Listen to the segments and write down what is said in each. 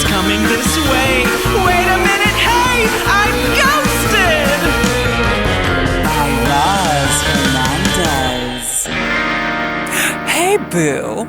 coming this way. Wait a minute, hey, I'm ghosted! By Roz Hernandez. Hey, boo.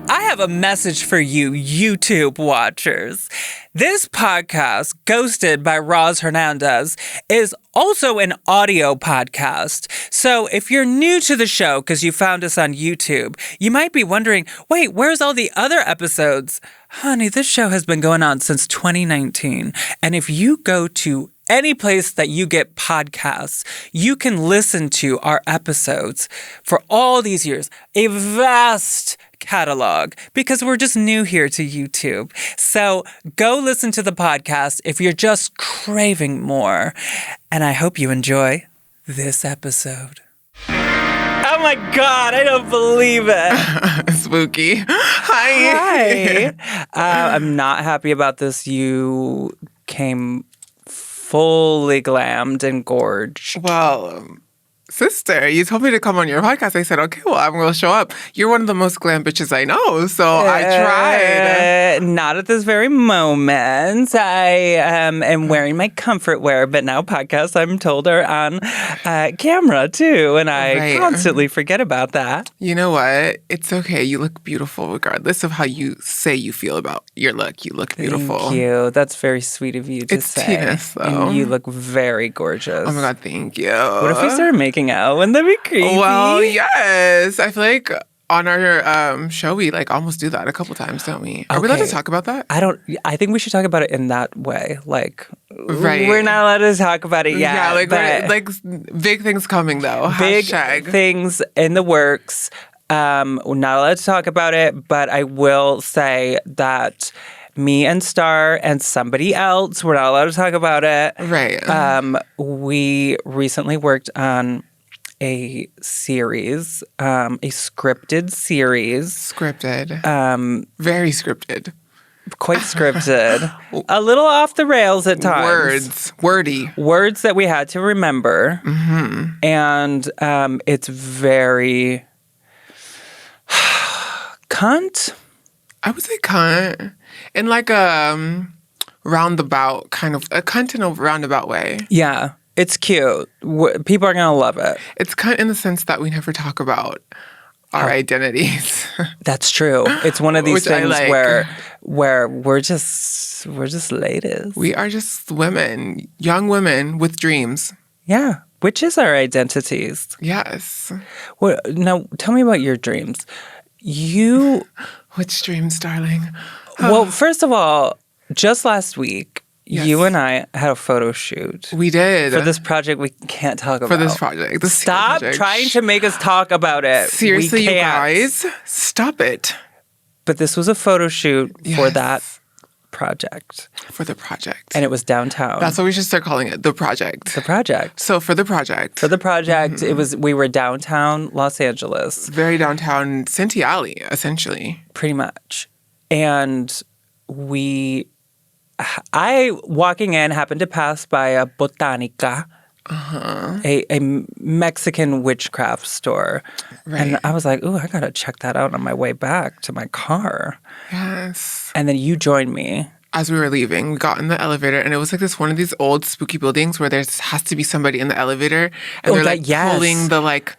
I have a message for you, YouTube watchers. This podcast, Ghosted by Roz Hernandez, is also an audio podcast. So if you're new to the show because you found us on YouTube, you might be wondering, wait, where's all the other episodes? Honey, this show has been going on since 2019. And if you go to any place that you get podcasts, you can listen to our episodes for all these years. A vast catalog, because we're just new here to YouTube. So go listen to the podcast if you're just craving more. And I hope you enjoy this episode. Oh my God, I don't believe it. Spooky. Hi. I'm not happy about this. You came fully glammed and gorged. Well, sister, you told me to come on your podcast. I said, okay, well, I'm going to show up. You're one of the most glam bitches I know, so I tried. Not at this very moment. I am wearing my comfort wear, but now podcasts, I'm told, are on camera, too, and I constantly forget about that. You know what? It's okay. You look beautiful regardless of how you say you feel about your look. You look beautiful. Thank you. That's very sweet of you to say. It's Tina's, though. And you look very gorgeous. Oh, my God, thank you. What if we started making out? Wouldn't that be creepy? Well, yes. I feel like on our show, we almost do that a couple times, don't we? Are we allowed to talk about that? I think we should talk about it in that way. Right. We're not allowed to talk about it yet. Yeah, big things coming, though. Big Hashtag. things in the works. We're not allowed to talk about it, but I will say that me and Star and somebody else, we're not allowed to talk about it. Right. We recently worked on a series, a scripted series. Scripted. Very scripted. Quite scripted. A little off the rails at times. Words. Wordy. Words that we had to remember. Mm-hmm. And it's very cunt. I would say cunt. In a roundabout kind of, a cunt in a roundabout way. Yeah. It's cute. People are going to love it. It's cunt in the sense that we never talk about our identities. That's true. It's one of these things like. where we're just ladies. We are just women, young women with dreams. Yeah, which is our identities. Yes. Well, now, tell me about your dreams. Which dreams, darling? Well, first of all, just last week, yes, you and I had a photo shoot. We did. For this project we can't talk about. For this project. Stop trying to make us talk about it. Seriously, you guys, stop it. But this was a photo shoot for that project. For the project. And it was downtown. That's what we should start calling it, the project. The project. So for the project. Mm-hmm. We were downtown Los Angeles. Very downtown Cinti Alley, essentially. Pretty much. And I, walking in, happened to pass by a botanica, a Mexican witchcraft store. Right. And I was like, ooh, I got to check that out on my way back to my car. Yes. And then you joined me. As we were leaving, we got in the elevator, and it was one of these old spooky buildings where there has to be somebody in the elevator, and they're pulling the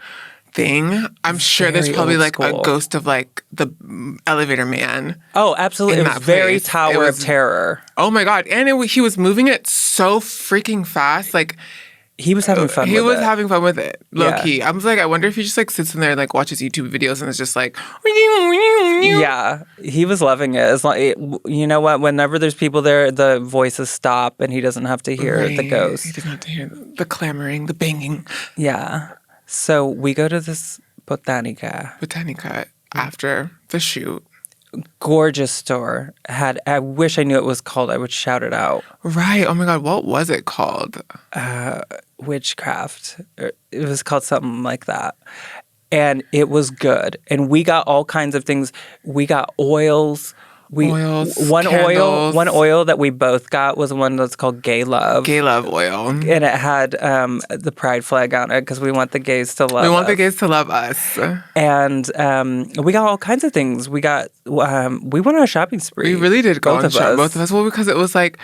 thing. I'm sure there's probably a ghost of the elevator man. Oh, absolutely. It was very Tower of Terror. Oh my God. And he was moving it so freaking fast. He was having fun with it. He was having fun with it, low-key. I was I wonder if he just sits in there and watches YouTube videos and it's just Yeah, he was loving it. It's you know what? Whenever there's people there, the voices stop and he doesn't have to hear the ghost. He doesn't have to hear the clamoring, the banging. Yeah. So we go to this botanica after the shoot. Gorgeous store. I wish I knew what it was called. I would shout it out. Right. Oh my God. What was it called? Witchcraft. It was called something like that. And it was good. And we got all kinds of things. We got oils. Oils, one candles. oil that we both got was one that's called Gay Love. Gay Love oil. And it had the pride flag on it because we want the gays to love us. We want the gays to love us. And we got all kinds of things. We got we went on a shopping spree. We really did go on both of us. Well, because it was like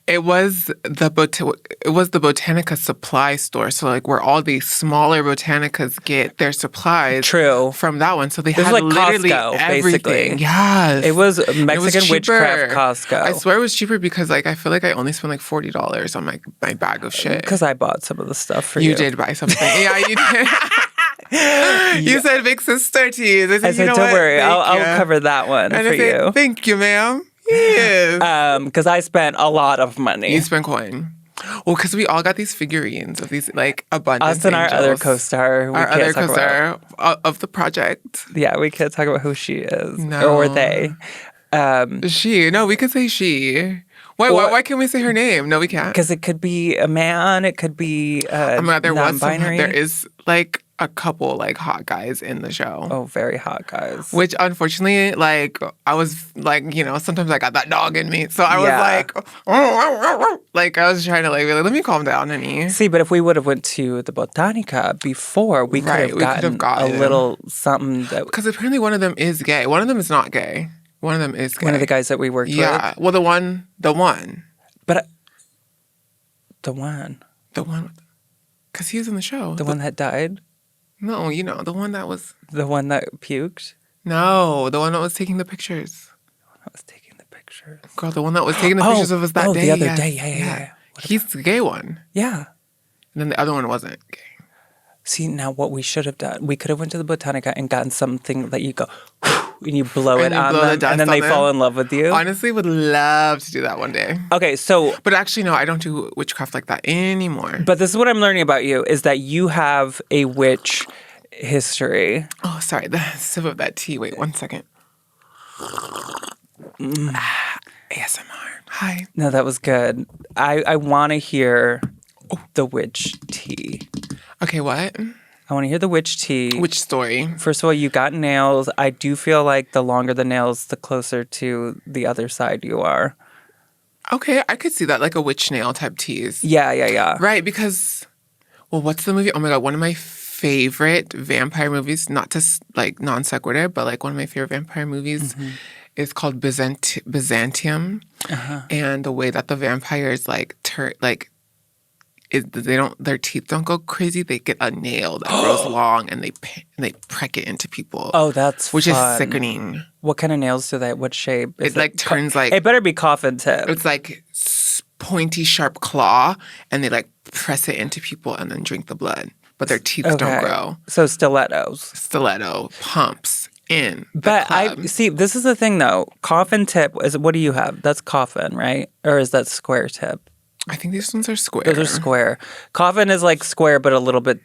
it was the Botanica supply store. So like where all the smaller botanicas get their supplies. True. From that one. So they had like literally Costco, everything. Basically. Yes. It was Mexican Witchcraft Costco. I swear it was cheaper because like I feel like I only spent like $40 on my bag of shit. Because I bought some of the stuff for you. You did buy something. Yeah, you did. You said big sister teas. I said, don't worry. I'll cover that one and for you. Thank you, ma'am. Yes. Because I spent a lot of money. You spent coin. Well, because we all got these figurines of these like abundance Us and angels. our other co-star. Our other co-star of the project. Yeah, we can't talk about who she is. No. Or they. She. No, we could say she. Why can't we say her name? No, we can't. Because it could be a man. It could be non-binary. There is like a couple like hot guys in the show. Oh, very hot guys. Which unfortunately, like I was like, sometimes I got that dog in me. So I was like I was trying to like let me calm down, honey. See, but if we would have went to the Botanica before, we could have gotten a little something that because apparently one of them is gay. One of them is not gay. One of them is gay. One of the guys that we worked with. Yeah. Well, the one. But the one. Because he was in the show. The one that died? No, the one that was... The one that puked? No, the one that was taking the pictures. Girl, the one that was taking the pictures of us that day. The other day. Yeah. He's the gay one. Yeah. And then the other one wasn't gay. See, now what we should have done, we could have went to the Botanica and gotten something that you go... and you blow it on them, and then they fall in love with you. Honestly, would love to do that one day. Okay, so... But actually, no, I don't do witchcraft like that anymore. But this is what I'm learning about you, is that you have a witch history. Oh, sorry, the sip of that tea. Wait, 1 second. ASMR. Hi. No, that was good. I want to hear the witch tea. Okay, what? I want to hear the witch tea. Which story? First of all, you got nails. I do feel like the longer the nails, the closer to the other side you are. Okay, I could see that, like a witch nail type tease. Yeah. Right, because, well, what's the movie? Oh my God, one of my favorite vampire movies, not to like non sequitur, but like one of my favorite vampire movies is called Byzantium. And the way that the vampires their teeth don't go crazy. They get a nail that grows long and they prick it into people. Oh, that's which fun. Is sickening. What kind of nails do they? What shape? It like turns like it better be coffin tip. It's like pointy, sharp claw, and they like press it into people and then drink the blood. But their teeth don't grow. So stilettos. Stiletto pumps in. But I see. This is the thing though. Coffin tip is what do you have? That's coffin, right? Or is that square tip? I think these ones are square. Those are square. Coffin is like square, but a little bit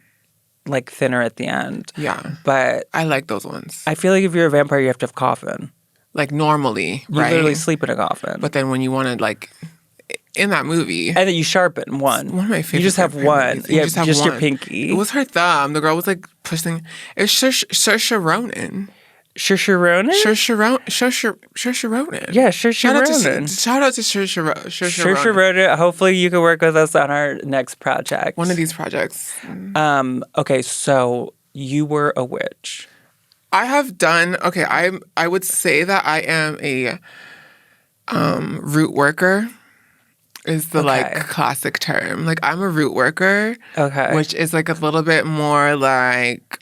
like thinner at the end. Yeah. But I like those ones. I feel like if you're a vampire, you have to have coffin. Like normally, you right? literally sleep in a coffin. But then when you want to like, in that movie. And then you sharpen one. One of my favorite. You just have one. You just have your pinky. It was her thumb. The girl was like pushing. It's Saoirse Ronan. Saoirse Ronan? Saoirse Ronan. Yeah, Saoirse Ronan. Shout out to Saoirse Ronan. Hopefully you can work with us on our next project. One of these projects. Okay, so you were a witch. I have done, okay, I would say that I am a root worker is the like classic term. Like I'm a root worker. Okay. Which is like a little bit more like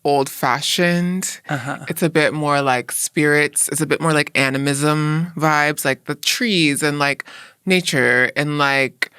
old-fashioned. It's a bit more like spirits. It's a bit more like animism vibes, like the trees and like nature and like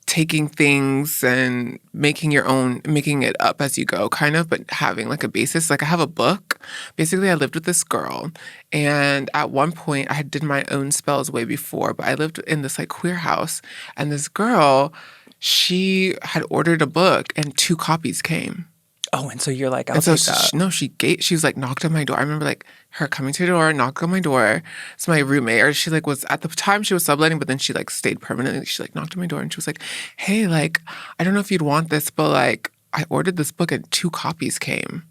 taking things and making it up as you go, kind of, but having like a basis. Like I have a book. Basically, I lived with this girl, and at one point, I did my own spells way before, but I lived in this like queer house, and this girl, she had ordered a book, and 2 copies came. Oh, and so you're like, I'll take that. She was like knocked on my door. I remember like her coming to the door, knocked on my door. It's my roommate, or she like was at the time she was subletting, but then she like stayed permanently. She like knocked on my door and she was like, "Hey, like I don't know if you'd want this, but like I ordered this book and 2 copies came."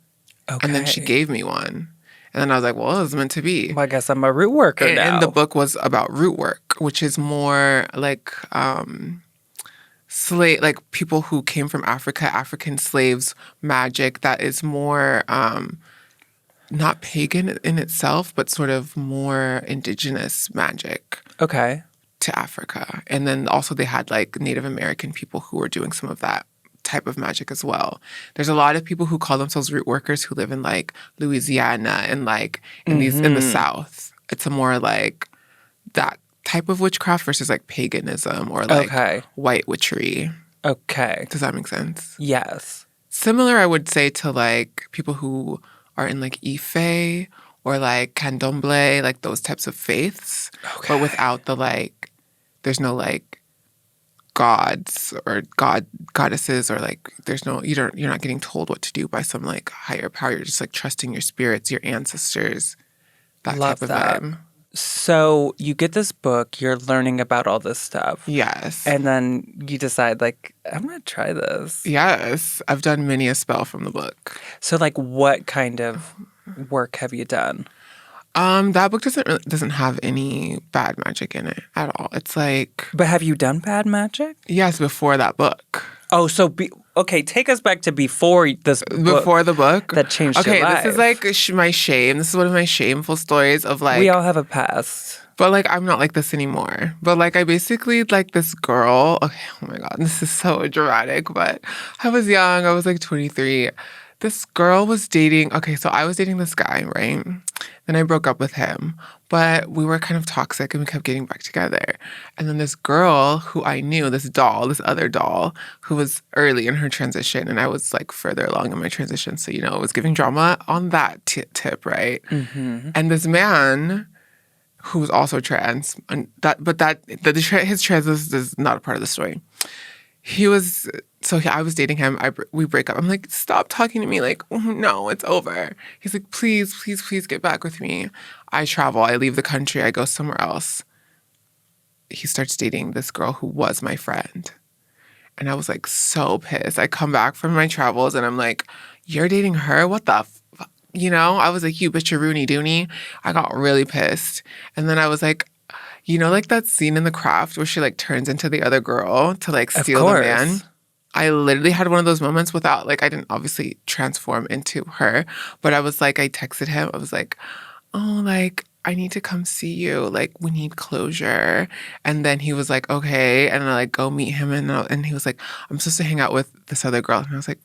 Okay. And then she gave me one. And then I was like, well, it was meant to be. Well, I guess I'm a root worker now. And the book was about root work, which is more like slave, like people who came from Africa, African slaves, magic that is more not pagan in itself, but sort of more indigenous magic. Okay. To Africa. And then also they had like Native American people who were doing some of that type of magic as well. There's a lot of people who call themselves root workers who live in like Louisiana and like in the South. It's a more like that type of witchcraft versus like paganism or like white witchery. Okay. Does that make sense? Yes. Similar, I would say, to like people who are in like Ife or like candomblé, like those types of faiths, but without the like, there's no like gods or goddesses or like there's no, you're not getting told what to do by some like higher power. You're just like trusting your spirits, your ancestors, that Love type of that. vibe. So you get this book, you're learning about all this stuff. Yes. And then you decide like, I'm going to try this. Yes. I've done many a spell from the book. So like what kind of work have you done? That book doesn't have any bad magic in it at all. It's like... But have you done bad magic? Yes, before that book. Oh, so... take us back to before this book. Before the book? That changed your life. This is like my shame. This is one of my shameful stories of like... We all have a past. But like, I'm not like this anymore. But like, I basically, like this girl... Okay, oh my God, this is so dramatic. But I was young. I was like 23. This girl was dating... Okay, so I was dating this guy, right? Then I broke up with him. But we were kind of toxic and we kept getting back together. And then this girl who I knew, this other doll, who was early in her transition, and I was like further along in my transition. So, it was giving drama on that tip, right? Mm-hmm. And this man who was also trans, his transness is not a part of the story. I was dating him. We break up. I'm like, stop talking to me. Like, oh, no, it's over. He's like, please, please, please get back with me. I travel. I leave the country. I go somewhere else. He starts dating this girl who was my friend. And I was like so pissed. I come back from my travels and I'm like, you're dating her? What the I was like, you bitch, a Rooney Dooney. I got really pissed. And then I was like, like that scene in The Craft where she like turns into the other girl to like steal the man? I literally had one of those moments without, like, I didn't obviously transform into her, but I was like, I texted him. I was like, oh, like, I need to come see you. Like, we need closure. And then he was like, okay. And I like go meet him. And he was like, I'm supposed to hang out with this other girl. And I was like,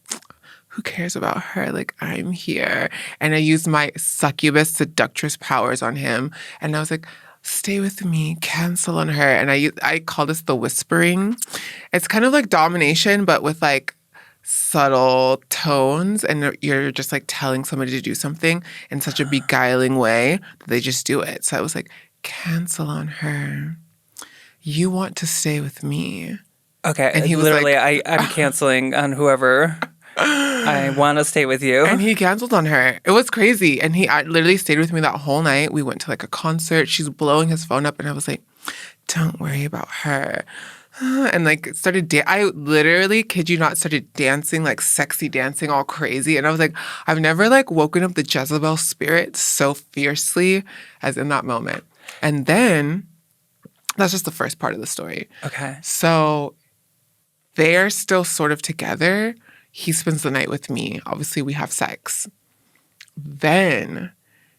who cares about her? Like, I'm here. And I used my succubus seductress powers on him. And I was like, stay with me, cancel on her. And I call this the whispering. It's kind of like domination, but with like subtle tones. And you're just like telling somebody to do something in such a beguiling way that they just do it. So I was like, cancel on her. You want to stay with me. Okay. And he was literally, like, I'm canceling on whoever... I want to stay with you. And he canceled on her. It was crazy. And I literally stayed with me that whole night. We went to like a concert. She's blowing his phone up. And I was like, don't worry about her. And like I literally, kid you not, started dancing, like sexy dancing all crazy. And I was like, I've never like woken up the Jezebel spirit so fiercely as in that moment. And then that's just the first part of the story. Okay. So they're still sort of together. He spends the night with me. Obviously, we have sex. Then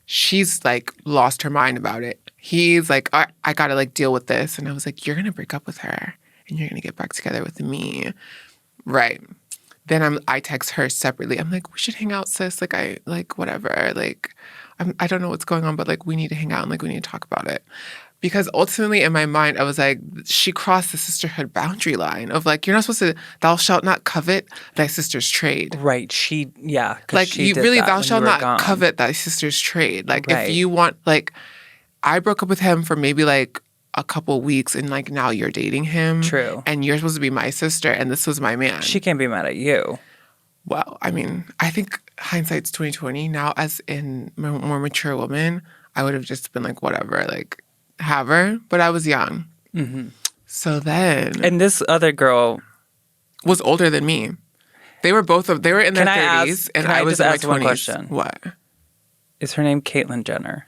she's like lost her mind about it. He's like, I gotta like deal with this. And I was like, you're gonna break up with her and you're gonna get back together with me. Right. Then I text her separately. I'm like, we should hang out, sis. Like, whatever. Like, I don't know what's going on, but like, we need to hang out and like, we need to talk about it. Because ultimately in my mind, I was like, she crossed the sisterhood boundary line of like, you're not supposed to, thou shalt not covet thy sister's trade. Right. Like, you really, thou shalt not covet thy sister's trade. Like, right. If you want, like, I broke up with him for maybe like a couple weeks and like now you're dating him. True. And you're supposed to be my sister and this was my man. She can't be mad at you. Well, I mean, I think hindsight's 20/20. Now as in more mature woman, I would have just been like, whatever, like, have her, but I was young. Mm-hmm. So then... And this other girl... was older than me. They were in their 30s, and I was in my 20s. One question? What? Is her name Caitlyn Jenner?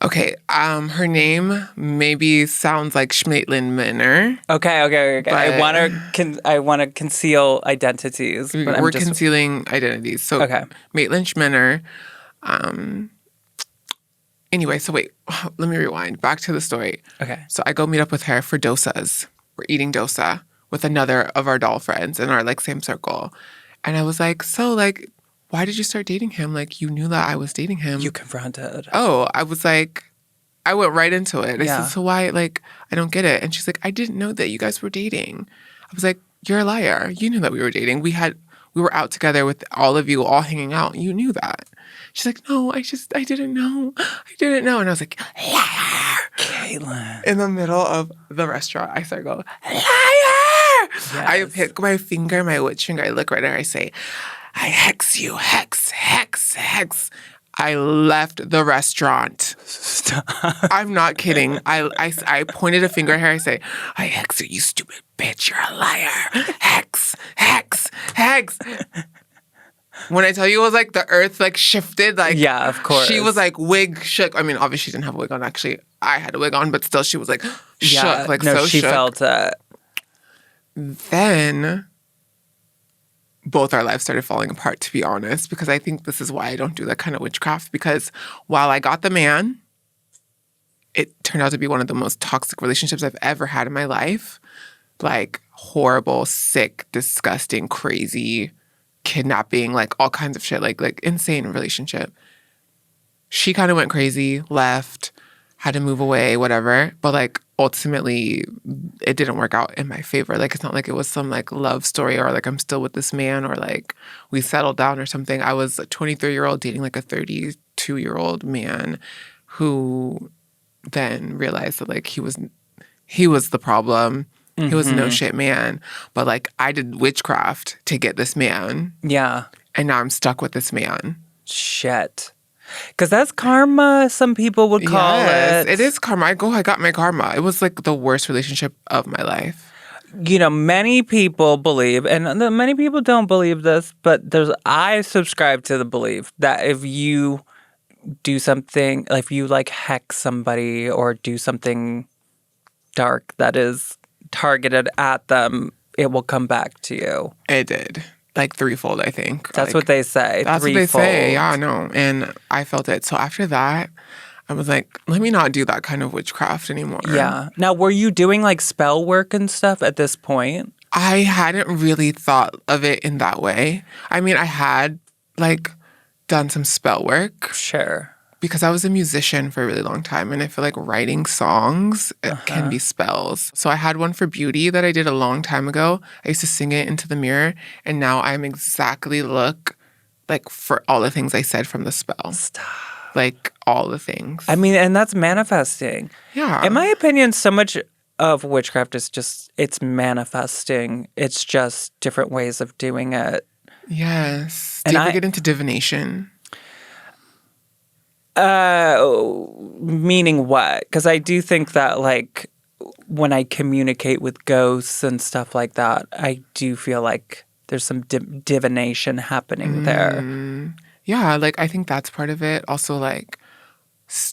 Okay, her name maybe sounds like Schmaitlin Minner. Okay. I want to conceal identities. But We're concealing identities. So, Maitland Schminner. Anyway, so wait, let me rewind. Back to the story. Okay. So I go meet up with her for dosas. We're eating dosa with another of our doll friends in our like same circle. And I was like, so like, why did you start dating him? Like, you knew that I was dating him. You confronted. Oh, I was like, I went right into it. I said, so why, like, I don't get it. And she's like, I didn't know that you guys were dating. I was like, you're a liar. You knew that we were dating. We were out together with all of you, all hanging out. You knew that. She's like, no, I didn't know. I didn't know. And I was like, liar. Caitlyn. In the middle of the restaurant, I start going, liar. Yes. I pick my finger, my witch finger. I look right at her. I say, I hex you, hex, hex, hex. I left the restaurant. Stop. I'm not kidding. I pointed a finger at her. I say, I hex you, you stupid bitch. You're a liar. Hex, hex, hex. When I tell you it was like the earth like shifted, like yeah, of course. She was like wig shook. I mean, obviously she didn't have a wig on. Actually, I had a wig on, but still she was like shook, like so she shook. Felt it. Then both our lives started falling apart, to be honest, because I think this is why I don't do that kind of witchcraft. Because while I got the man, it turned out to be one of the most toxic relationships I've ever had in my life. Like horrible, sick, disgusting, crazy, kidnapping, like all kinds of shit, like insane relationship. She kind of went crazy, left, had to move away, whatever. But like ultimately, it didn't work out in my favor. Like it's not like it was some like love story or like I'm still with this man or like we settled down or something. I was a 23-year-old dating like a 32-year-old man who then realized that like he was the problem. Mm-hmm. He was a no shit man. But like I did witchcraft to get this man. Yeah. And now I'm stuck with this man. Shit. Because that's karma, some people would call it. It is karma. I got my karma. It was like the worst relationship of my life. You know, many people believe, and many people don't believe this, but I subscribe to the belief that if you do something, if you like hex somebody or do something dark that is targeted at them, it will come back to you. It did. Like threefold, I think. That's like, what they say. That's threefold. What they say. Yeah, no. And I felt it. So after that, I was like, let me not do that kind of witchcraft anymore. Yeah. Now, were you doing like spell work and stuff at this point? I hadn't really thought of it in that way. I mean, I had like done some spell work. Sure. Because I was a musician for a really long time, and I feel like writing songs can be spells. So I had one for beauty that I did a long time ago. I used to sing it into the mirror, and now I'm exactly like for all the things I said from the spell. Stop. Like all the things. I mean, and that's manifesting. Yeah. In my opinion, so much of witchcraft is just, it's manifesting. It's just different ways of doing it. Yes. Do you ever get into divination? Meaning what? Because I do think that, like, when I communicate with ghosts and stuff like that, I do feel like there's some divination happening there. Yeah, like, I think that's part of it. Also, like,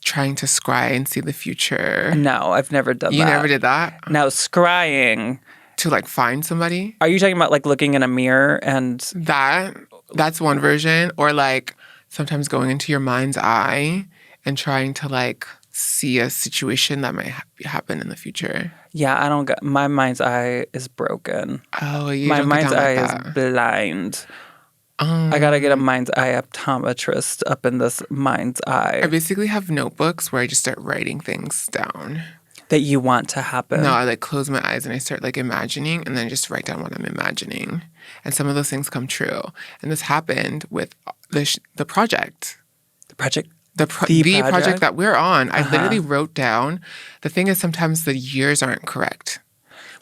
trying to scry and see the future. No, I've never done that. You never did that? No, scrying. To, like, find somebody? Are you talking about, like, looking in a mirror and... That's one version. Or, like... sometimes going into your mind's eye and trying to, like, see a situation that might happen in the future. Yeah, I don't get... My mind's eye is broken. Oh, you My don't mind's get down eye like that. is blind. I gotta get a mind's eye optometrist up in this mind's eye. I basically have notebooks where I just start writing things down. That you want to happen. No, I, like, close my eyes and I start, like, imagining and then just write down what I'm imagining. And some of those things come true. And this happened with the project. The project? The project that we're on. I literally wrote down. The thing is, sometimes the years aren't correct.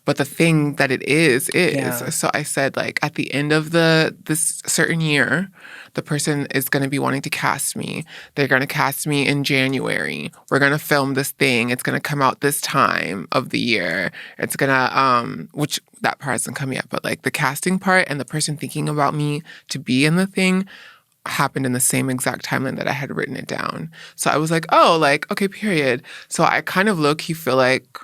But the thing that it is. Yeah. So I said, like, at the end of this certain year, the person is going to be wanting to cast me. They're going to cast me in January. We're going to film this thing. It's going to come out this time of the year. It's going to, which that part hasn't come yet, but, like, the casting part and the person thinking about me to be in the thing, happened in the same exact timeline that I had written it down. So I was like, oh, like, okay, period. So I kind of low-key feel like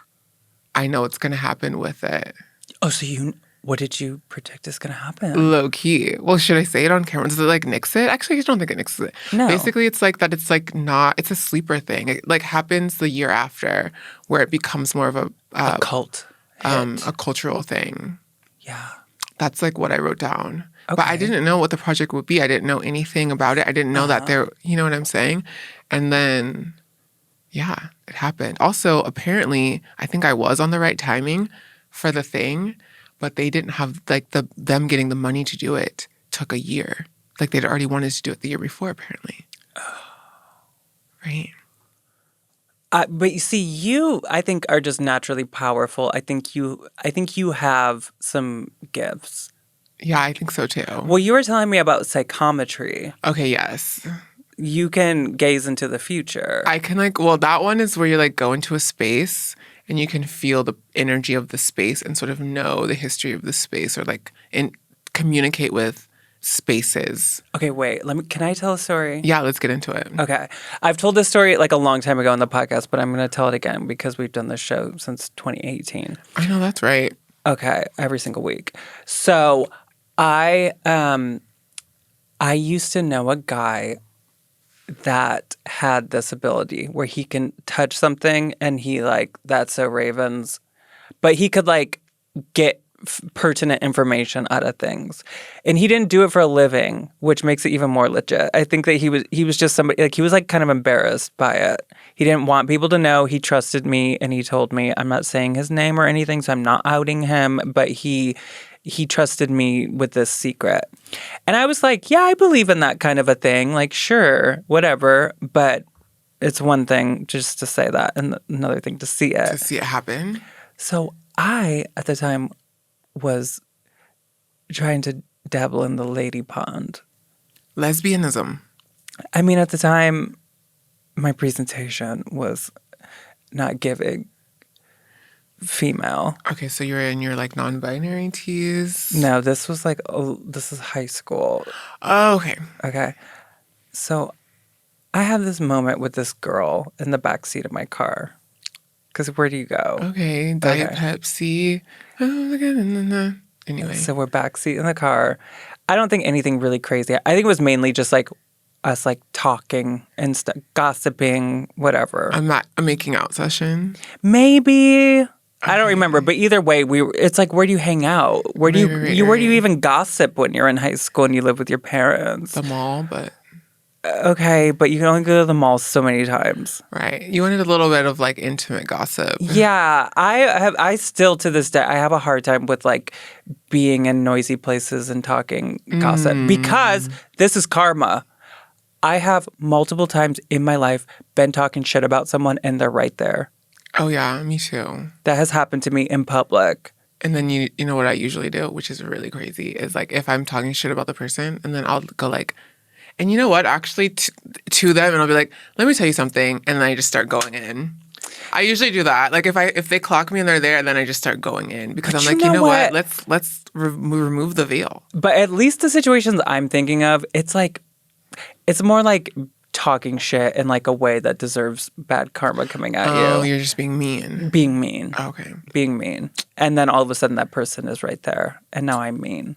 I know what's going to happen with it. Oh, so what did you predict is going to happen? Low-key. Well, should I say it on camera? Does it, like, nix it? Actually, I don't think it nixes it. No. Basically, it's like that it's, like, not... It's a sleeper thing. It, like, happens the year after where it becomes more of a cult a cultural thing. Yeah. That's, like, what I wrote down. Okay. But I didn't know what the project would be. I didn't know anything about it. I didn't know that there... You know what I'm saying? And then, yeah, it happened. Also, apparently, I think I was on the right timing for the thing, but they didn't have, like, them getting the money to do it took a year. Like, they'd already wanted to do it the year before, apparently. Right. But you see, you, I think, are just naturally powerful. I think you have some gifts. Yeah, I think so too. Well, you were telling me about psychometry. Okay, yes. You can gaze into the future. I can, like, well, that one is where you, like, go into a space and you can feel the energy of the space and sort of know the history of the space, or, like, communicate with spaces. Okay, wait. Can I tell a story? Yeah, let's get into it. Okay. I've told this story, like, a long time ago on the podcast, but I'm going to tell it again because we've done this show since 2018. I know, that's right. Okay, every single week. So I used to know a guy that had this ability where he can touch something and he, like, that's so Ravens, but he could, like, get pertinent information out of things. And he didn't do it for a living, which makes it even more legit. I think that he was just somebody, like, he was, like, kind of embarrassed by it. He didn't want people to know. He trusted me and he told me, I'm not saying his name or anything, so I'm not outing him, but he trusted me with this secret. And I was like, yeah, I believe in that kind of a thing. Like, sure, whatever. But it's one thing just to say that and another thing to see it. To see it happen. So I, at the time, was trying to dabble in the lady pond. Lesbianism. I mean, at the time, my presentation was not giving female. Okay, so you're in your, like, non-binary teas? No, this was like, this is high school. Oh, okay. Okay. So I have this moment with this girl in the backseat of my car. Because where do you go? Okay, Diet Pepsi. Anyway. So we're backseat in the car. I don't think anything really crazy. I think it was mainly just, like, us, like, talking and gossiping, whatever. A making out session? Maybe. Okay. I don't remember, but either way, it's like, where do you hang out? Where do where do you even gossip when you're in high school and you live with your parents? The mall, but... Okay, but you can only go to the mall so many times. Right. You wanted a little bit of, like, intimate gossip. Yeah. I still, to this day, I have a hard time with, like, being in noisy places and talking gossip. Because this is karma. I have multiple times in my life been talking shit about someone and they're right there. Oh, yeah. Me too. That has happened to me in public. And then you know what I usually do, which is really crazy, is, like, if I'm talking shit about the person, and then I'll go, like... And you know what? Actually, to them, and I'll be like, "Let me tell you something," and then I just start going in. I usually do that. Like, if they clock me and they're there, then I just start going in because I'm like, you know what? Let's remove the veil. But at least the situations I'm thinking of, it's like, it's more like talking shit in, like, a way that deserves bad karma coming at you. Oh, you're just being mean. Being mean. Okay. Being mean, and then all of a sudden that person is right there, and now I'm mean.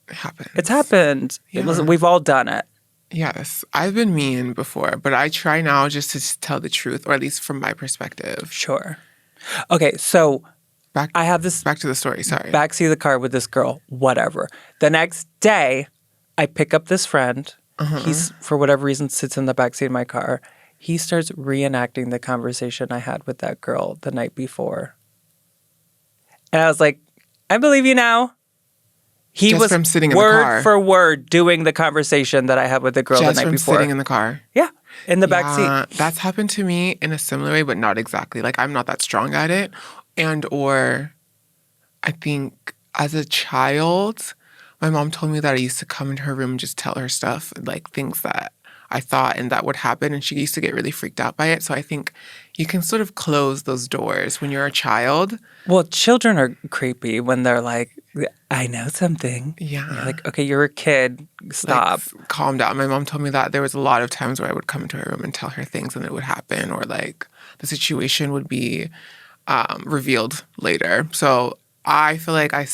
It happens. It's happened. Yeah. Listen, we've all done it. Yes, I've been mean before, but I try now just to tell the truth, or at least from my perspective. Sure. Okay, so I have this... Back to the story, sorry. Backseat of the car with this girl, whatever. The next day, I pick up this friend. He's, for whatever reason, sits in the backseat of my car. He starts reenacting the conversation I had with that girl the night before. And I was like, I believe you now. He just was from sitting in the car. Word for word doing the conversation that I had with the girl the night before. Just from sitting in the car? Yeah, in the back seat. That's happened to me in a similar way, but not exactly. Like, I'm not that strong at it. Or I think as a child, my mom told me that I used to come into her room and just tell her stuff, like things that I thought and that would happen. And she used to get really freaked out by it. So I think you can sort of close those doors when you're a child. Well, children are creepy when they're like, I know something. Yeah. You're like, okay, you're a kid. Stop. Like, calm down. My mom told me that there was a lot of times where I would come into her room and tell her things and it would happen, or like the situation would be revealed later. So I feel like I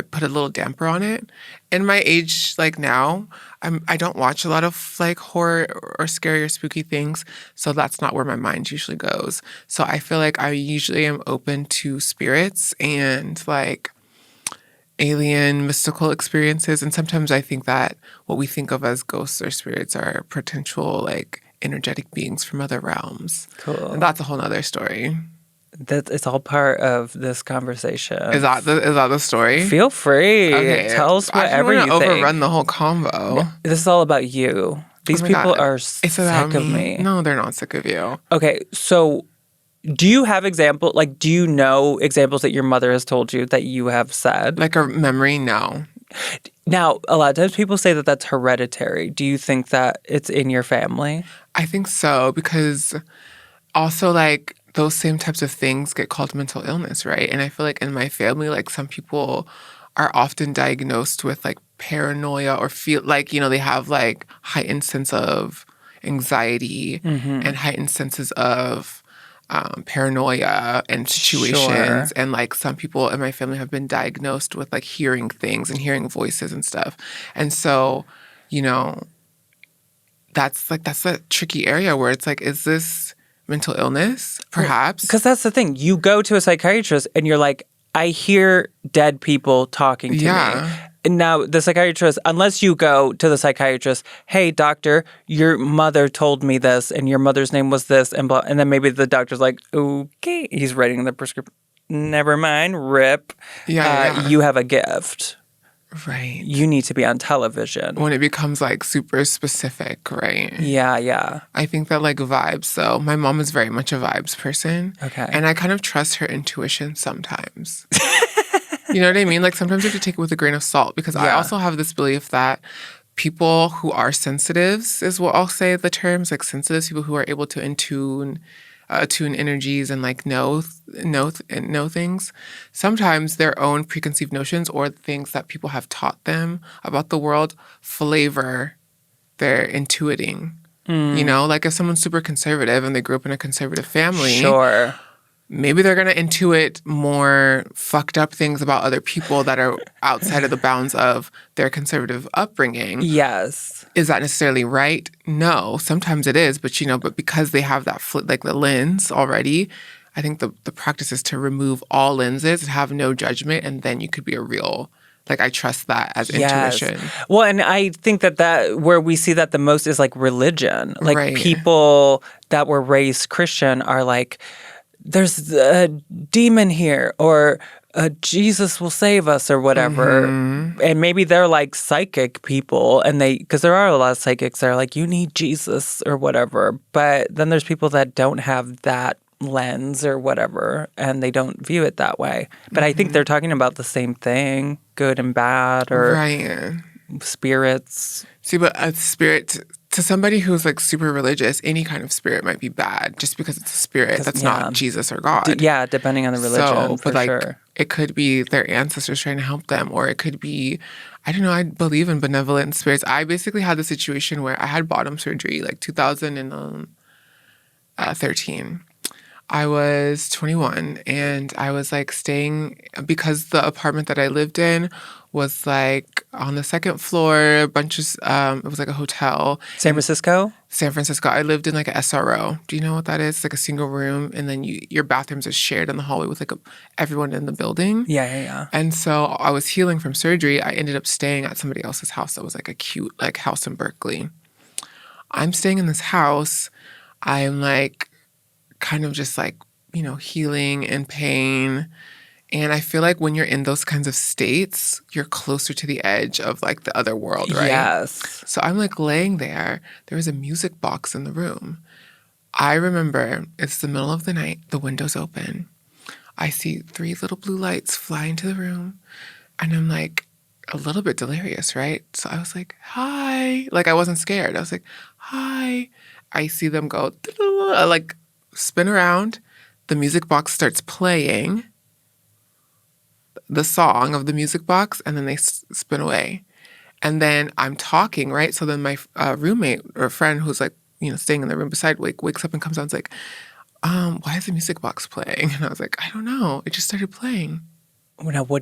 put a little damper on it. In my age, like now, I don't watch a lot of like horror or scary or spooky things. So that's not where my mind usually goes. So I feel like I usually am open to spirits and like alien mystical experiences. And sometimes I think that what we think of as ghosts or spirits are potential like energetic beings from other realms. Cool. And that's a whole nother story. That it's all part of this conversation. Is that the story? Feel free. Okay. Tell us whatever you think. I don't want to overrun the whole combo. This is all about you. These people are sick of me. No, they're not sick of you. Okay, so do you have do you know examples that your mother has told you that you have said? Like a memory? No. Now, a lot of times people say that that's hereditary. Do you think that it's in your family? I think so, because also like those same types of things get called mental illness, right? And I feel like in my family, like some people are often diagnosed with like paranoia or feel like, they have like heightened sense of anxiety and heightened senses of paranoia and situations. Sure. And like some people in my family have been diagnosed with like hearing things and hearing voices and stuff. And so, that's a tricky area where it's like, is this mental illness? Perhaps. Because that's the thing. You go to a psychiatrist and you're like, I hear dead people talking to me. And now the psychiatrist, unless you go to the psychiatrist, hey, doctor, your mother told me this and your mother's name was this and blah. And then maybe the doctor's like, okay, he's writing the prescription. Never mind, rip. You have a gift. Right. You need to be on television. When it becomes like super specific, right? Yeah. I think that like vibes, so my mom is very much a vibes person. Okay. And I kind of trust her intuition sometimes. You know what I mean? Like sometimes you have to take it with a grain of salt, because I also have this belief that people who are sensitives is what I'll say the terms, like sensitives, people who are able to tune energies and like know things. Sometimes their own preconceived notions or things that people have taught them about the world flavor their intuiting. Like if someone's super conservative and they grew up in a conservative family, sure, maybe they're going to intuit more fucked up things about other people that are outside of the bounds of their conservative upbringing. Yes. Is that necessarily right? No. Sometimes it is, but because they have that the lens already, I think the practice is to remove all lenses and have no judgment, and then you could be a real, like, I trust that as intuition. Well, and I think that where we see that the most is like religion. Like right. People that were raised Christian are like, there's a demon here, or Jesus will save us, or whatever. And maybe they're like psychic people, and because there are a lot of psychics that are like, you need Jesus or whatever. But then there's people that don't have that lens or whatever, and they don't view it that way. But I think they're talking about the same thing, good and bad, or right. Spirits. See, but a spirit, to somebody who's like super religious, any kind of spirit might be bad just because it's a spirit that's not Jesus or God. Depending on the religion, for sure. It could be their ancestors trying to help them, or it could be, I don't know, I believe in benevolent spirits. I basically had the situation where I had bottom surgery, like 2013. I was 21, and I was like staying, because the apartment that I lived in was like on the second floor, it was like a hotel. San Francisco? San Francisco. I lived in like a SRO. Do you know what that is? It's like a single room, and then your bathrooms are shared in the hallway with like everyone in the building. Yeah. And so I was healing from surgery. I ended up staying at somebody else's house that was like a cute like house in Berkeley. I'm staying in this house. I'm like kind of just like, healing in pain. And I feel like when you're in those kinds of states, you're closer to the edge of like the other world, right? Yes. So I'm like laying there. There was a music box in the room. I remember it's the middle of the night. The window's open. I see 3 little blue lights fly into the room. And I'm like a little bit delirious, right? So I was like, hi. Like I wasn't scared. I was like, hi. I see them go, like spin around. The music box starts playing. the song of the music box, and then they spin away. And then I'm talking, right? So then my roommate or friend who's like, staying in the room beside wakes up and comes out and is like, why is the music box playing? And I was like, I don't know. It just started playing. Now, who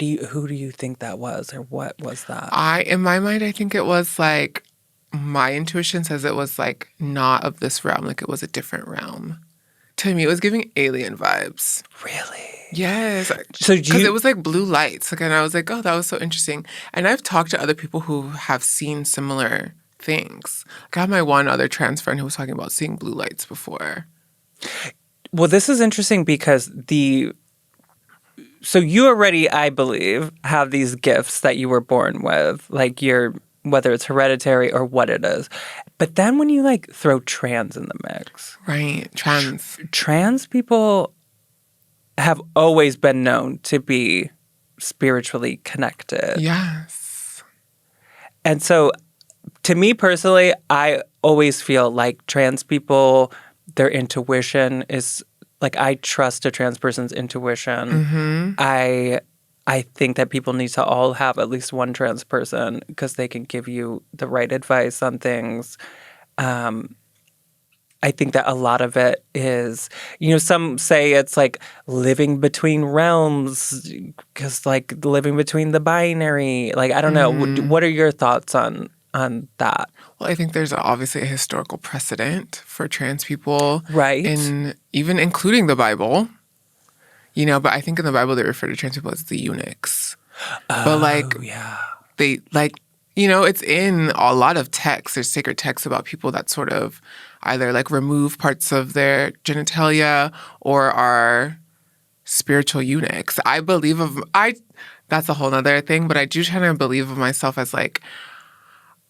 do you think that was, or what was that? In my mind, I think it was like, my intuition says it was like not of this realm, like it was a different realm. To me, it was giving alien vibes. Really? Yes. So because it was like blue lights, like, and I was like, oh, that was so interesting. And I've talked to other people who have seen similar things. Like I have my one other trans friend who was talking about seeing blue lights before. Well, this is interesting because so you already, I believe, have these gifts that you were born with, like whether it's hereditary or what it is. But then when you like throw trans in the mix. Right. Trans people have always been known to be spiritually connected. Yes. And so to me personally, I always feel like trans people, their intuition is like, I trust a trans person's intuition. Mm-hmm. I think that people need to all have at least one trans person because they can give you the right advice on things. I think that a lot of it is, some say it's like living between realms because like living between the binary. Like, I don't know. What are your thoughts on that? Well, I think there's obviously a historical precedent for trans people. Right. Even including the Bible. But I think in the Bible they refer to trans people as the eunuchs. But yeah. They it's in a lot of texts. There's sacred texts about people that sort of either like remove parts of their genitalia or are spiritual eunuchs. I believe that's a whole nother thing, but I do kind of believe of myself as like,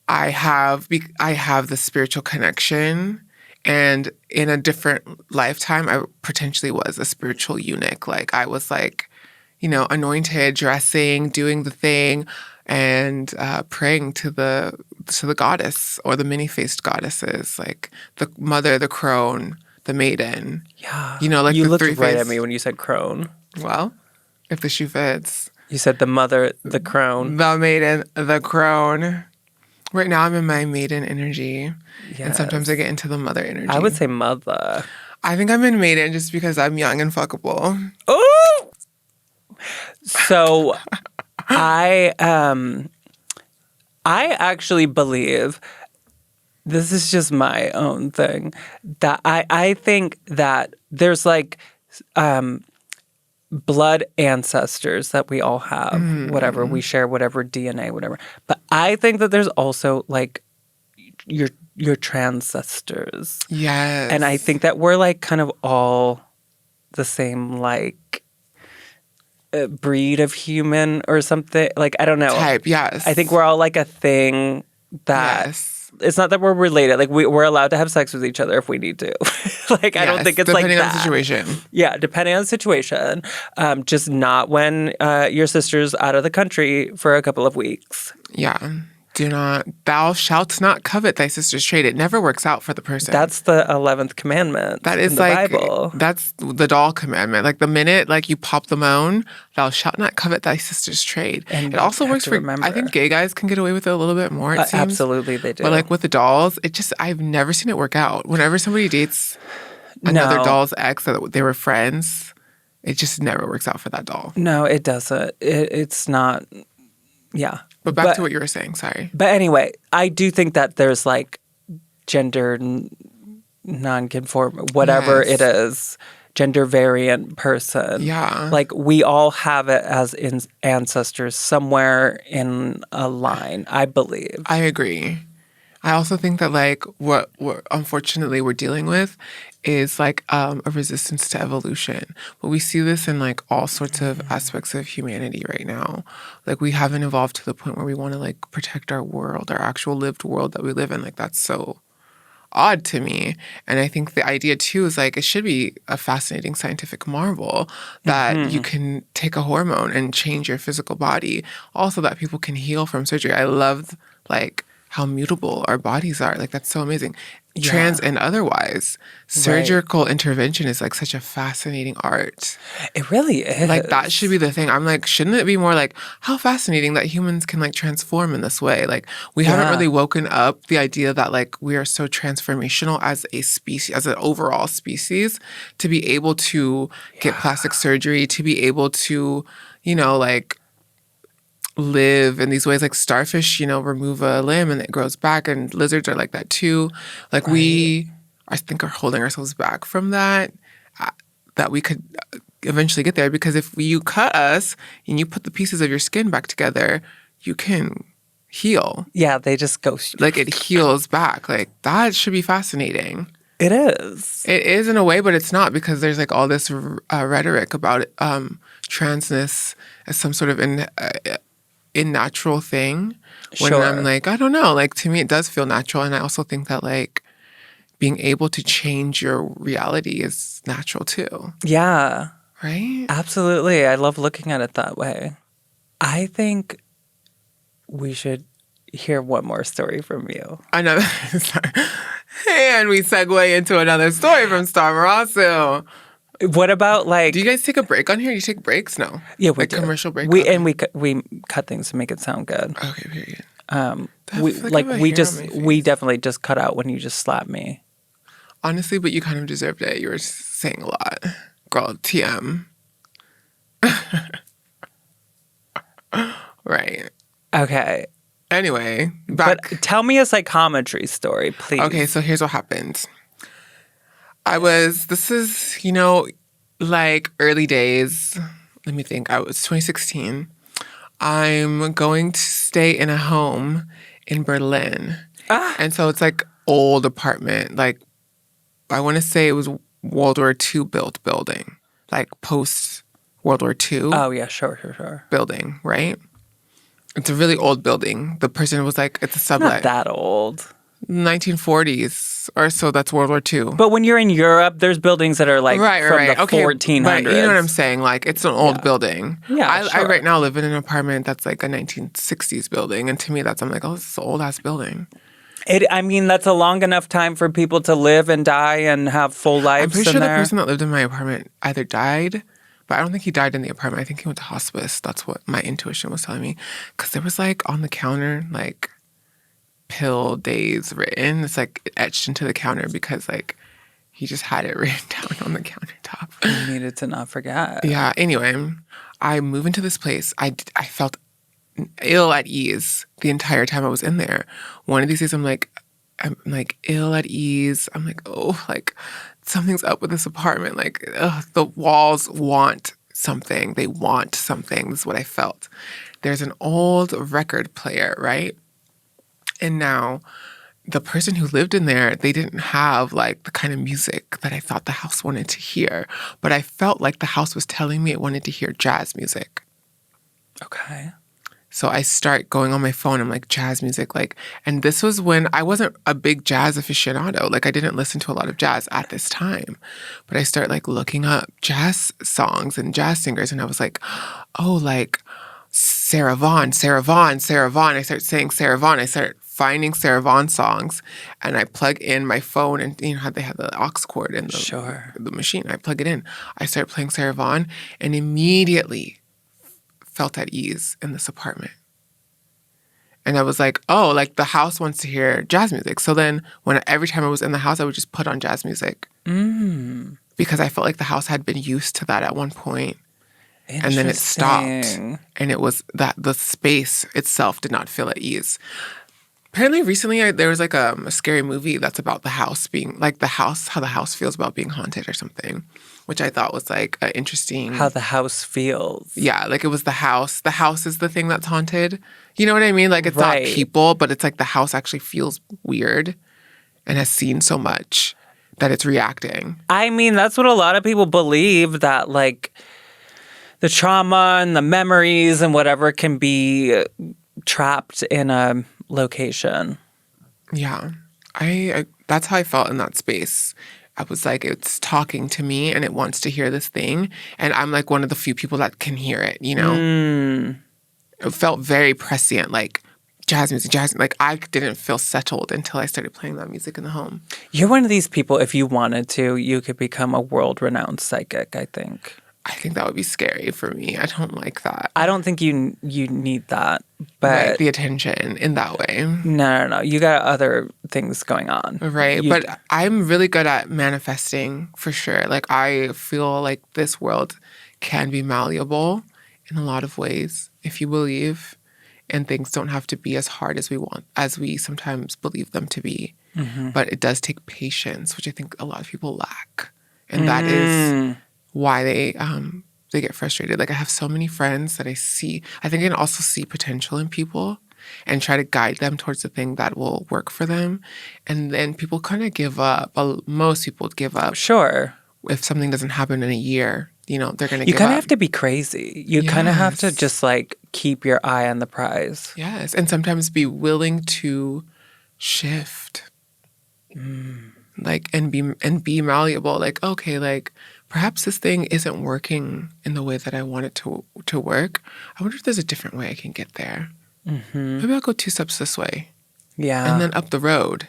I have the spiritual connection. And in a different lifetime, I potentially was a spiritual eunuch. Like I was like, anointed, dressing, doing the thing, and praying to the goddess or the many-faced goddesses, like the mother, the crone, the maiden. Yeah. Like you the looked three right at me when you said crone. Well, if the shoe fits. You said the mother, the crone. The maiden, the crone. Right now I'm in my maiden energy. Yes. And sometimes I get into the mother energy. I would say mother. I think I'm in maiden just because I'm young and fuckable. Oh! So I actually believe, this is just my own thing, that I think that there's like blood ancestors that we all have, whatever, we share whatever DNA, whatever. But I think that there's also like your transcestors. Yes. And I think that we're like kind of all the same like breed of human or something. Like, I don't know. Type, yes. I think we're all like a thing that... Yes. It's not that we're related. Like, we're allowed to have sex with each other if we need to. Like, I don't think it's like that. Depending on the situation. Yeah, depending on the situation. Just not when your sister's out of the country for a couple of weeks. Yeah. Thou shalt not covet thy sister's trade. It never works out for the person. That's the 11th commandment. That is in the like, Bible. That's the doll commandment. Like the minute like you pop the moan, thou shalt not covet thy sister's trade. And it also works for, I think gay guys can get away with it a little bit more, it seems. Absolutely, they do. But like with the dolls, I've never seen it work out. Whenever somebody dates another doll's ex, that they were friends, it just never works out for that doll. No, it doesn't. It's not, yeah. But back to what you were saying, sorry. But anyway, I do think that there's like gender non-conform, whatever it is, gender variant person. Yeah. Like we all have it as ancestors somewhere in a line, I believe. I agree. I also think that like what unfortunately we're dealing with is like a resistance to evolution. But we see this in like all sorts of aspects of humanity right now. Like we haven't evolved to the point where we want to like protect our world, our actual lived world that we live in. Like that's so odd to me. And I think the idea too is like it should be a fascinating scientific marvel that you can take a hormone and change your physical body. Also that people can heal from surgery. I love like how mutable our bodies are. Like that's so amazing. trans and otherwise. Surgical intervention is like such a fascinating art. It really is. Like that should be the thing. I'm like, shouldn't it be more like how fascinating that humans can like transform in this way? Like we haven't really woken up the idea that like we are so transformational as a species, as an overall species, to be able to get plastic surgery, to be able to, you know, like live in these ways. Like starfish, you know, remove a limb and it grows back, and lizards are like that too. Like we, I think, are holding ourselves back from that, that we could eventually get there. Because if you cut us and you put the pieces of your skin back together, you can heal. Yeah, they just go. Like it heals back. Like that should be fascinating. It is. It is in a way, but it's not, because there's like all this rhetoric about transness as some sort of unnatural thing. When I'm like, I don't know. Like to me, it does feel natural, and I also think that like being able to change your reality is natural too. Yeah. Right? Absolutely. I love looking at it that way. I think we should hear one more story from you. Another. And we segue into another story from Amerasu. What about like? Do you guys take a break on here? Do you take breaks? No. Yeah, we like do. Commercial break. We cut things to make it sound good. Okay, period. We definitely just cut out when you just slapped me. Honestly, but you kind of deserved it. You were saying a lot, girl. TM. Right. Okay. Anyway, back. But tell me a psychometry story, please. Okay, so here's what happened. This is, you know, like early days. Let me think. It was 2016. I'm going to stay in a home in Berlin. And so it's like old apartment. Like, I want to say it was World War II built building. Like post World War II. Oh, yeah, sure. Building, right? It's a really old building. The person was like, it's a sublet. Not that old. 1940s or so. That's World War II. But when you're in Europe, there's buildings that are like from the 1400s. But you know what I'm saying? Like, it's an old building. Yeah, I right now live in an apartment that's like a 1960s building. And to me, I'm like, oh, this is an old-ass building. I mean, that's a long enough time for people to live and die and have full lives. I'm pretty sure the person that lived in my apartment either died, but I don't think he died in the apartment. I think he went to hospice. That's what my intuition was telling me. Because there was like on the counter, like pill days written. It's like etched into the counter because like he just had it written down on the countertop. You needed to not forget. Yeah. Anyway, I move into this place. I felt ill at ease the entire time I was in there. One of these days, I'm like ill at ease. I'm like, oh, like something's up with this apartment. Like, the walls want something. They want something. This is what I felt. There's an old record player, right? And now the person who lived in there, they didn't have like the kind of music that I thought the house wanted to hear. But I felt like the house was telling me it wanted to hear jazz music. Okay. So I start going on my phone. I'm like, jazz music. Like, and this was when I wasn't a big jazz aficionado. Like, I didn't listen to a lot of jazz at this time. But I start like looking up jazz songs and jazz singers. And I was like, oh, like Sarah Vaughan. I start saying Sarah Vaughan. I start finding Sarah Vaughan songs. And I plug in my phone. And you know how they have the aux cord in the machine. I plug it in. I start playing Sarah Vaughan. And immediately felt at ease in this apartment. And I was like, oh, like the house wants to hear jazz music. So then every time I was in the house, I would just put on jazz music. Because I felt like the house had been used to that at one point. And then it stopped. And it was that the space itself did not feel at ease. Apparently recently there was like a scary movie that's about the house being, like how the house feels about being haunted or something. Which I thought was like interesting. How the house feels. Yeah, like it was the house. The house is the thing that's haunted. You know what I mean? Like it's not people, but it's like the house actually feels weird and has seen so much that it's reacting. I mean, that's what a lot of people believe, that like the trauma and the memories and whatever can be trapped in a location. Yeah. I that's how I felt in that space. I was like, it's talking to me and it wants to hear this thing. And I'm like one of the few people that can hear it, you know? It felt very prescient, like jazz music. Like, I didn't feel settled until I started playing that music in the home. You're one of these people, if you wanted to, you could become a world-renowned psychic, I think. I think that would be scary for me. I don't like that. I don't think you need that, but... Right, the attention in that way. No. You got other things going on. Right, but I'm really good at manifesting, for sure. Like, I feel like this world can be malleable in a lot of ways, if you believe. And things don't have to be as hard as we sometimes believe them to be. Mm-hmm. But it does take patience, which I think a lot of people lack. And that is why they get frustrated. Like, I have so many friends that I think I can also see potential in people and try to guide them towards the thing that will work for them. And then people kind of give up. Most people give up. Sure. If something doesn't happen in a year, they're going to give up. You kind of have to be crazy. You kind of have to just, like, keep your eye on the prize. Yes. And sometimes be willing to shift. Like, and be malleable. Like, okay, like, perhaps this thing isn't working in the way that I want it to work. I wonder if there's a different way I can get there. Mm-hmm. Maybe I'll go 2 steps this way. Yeah. And then up the road.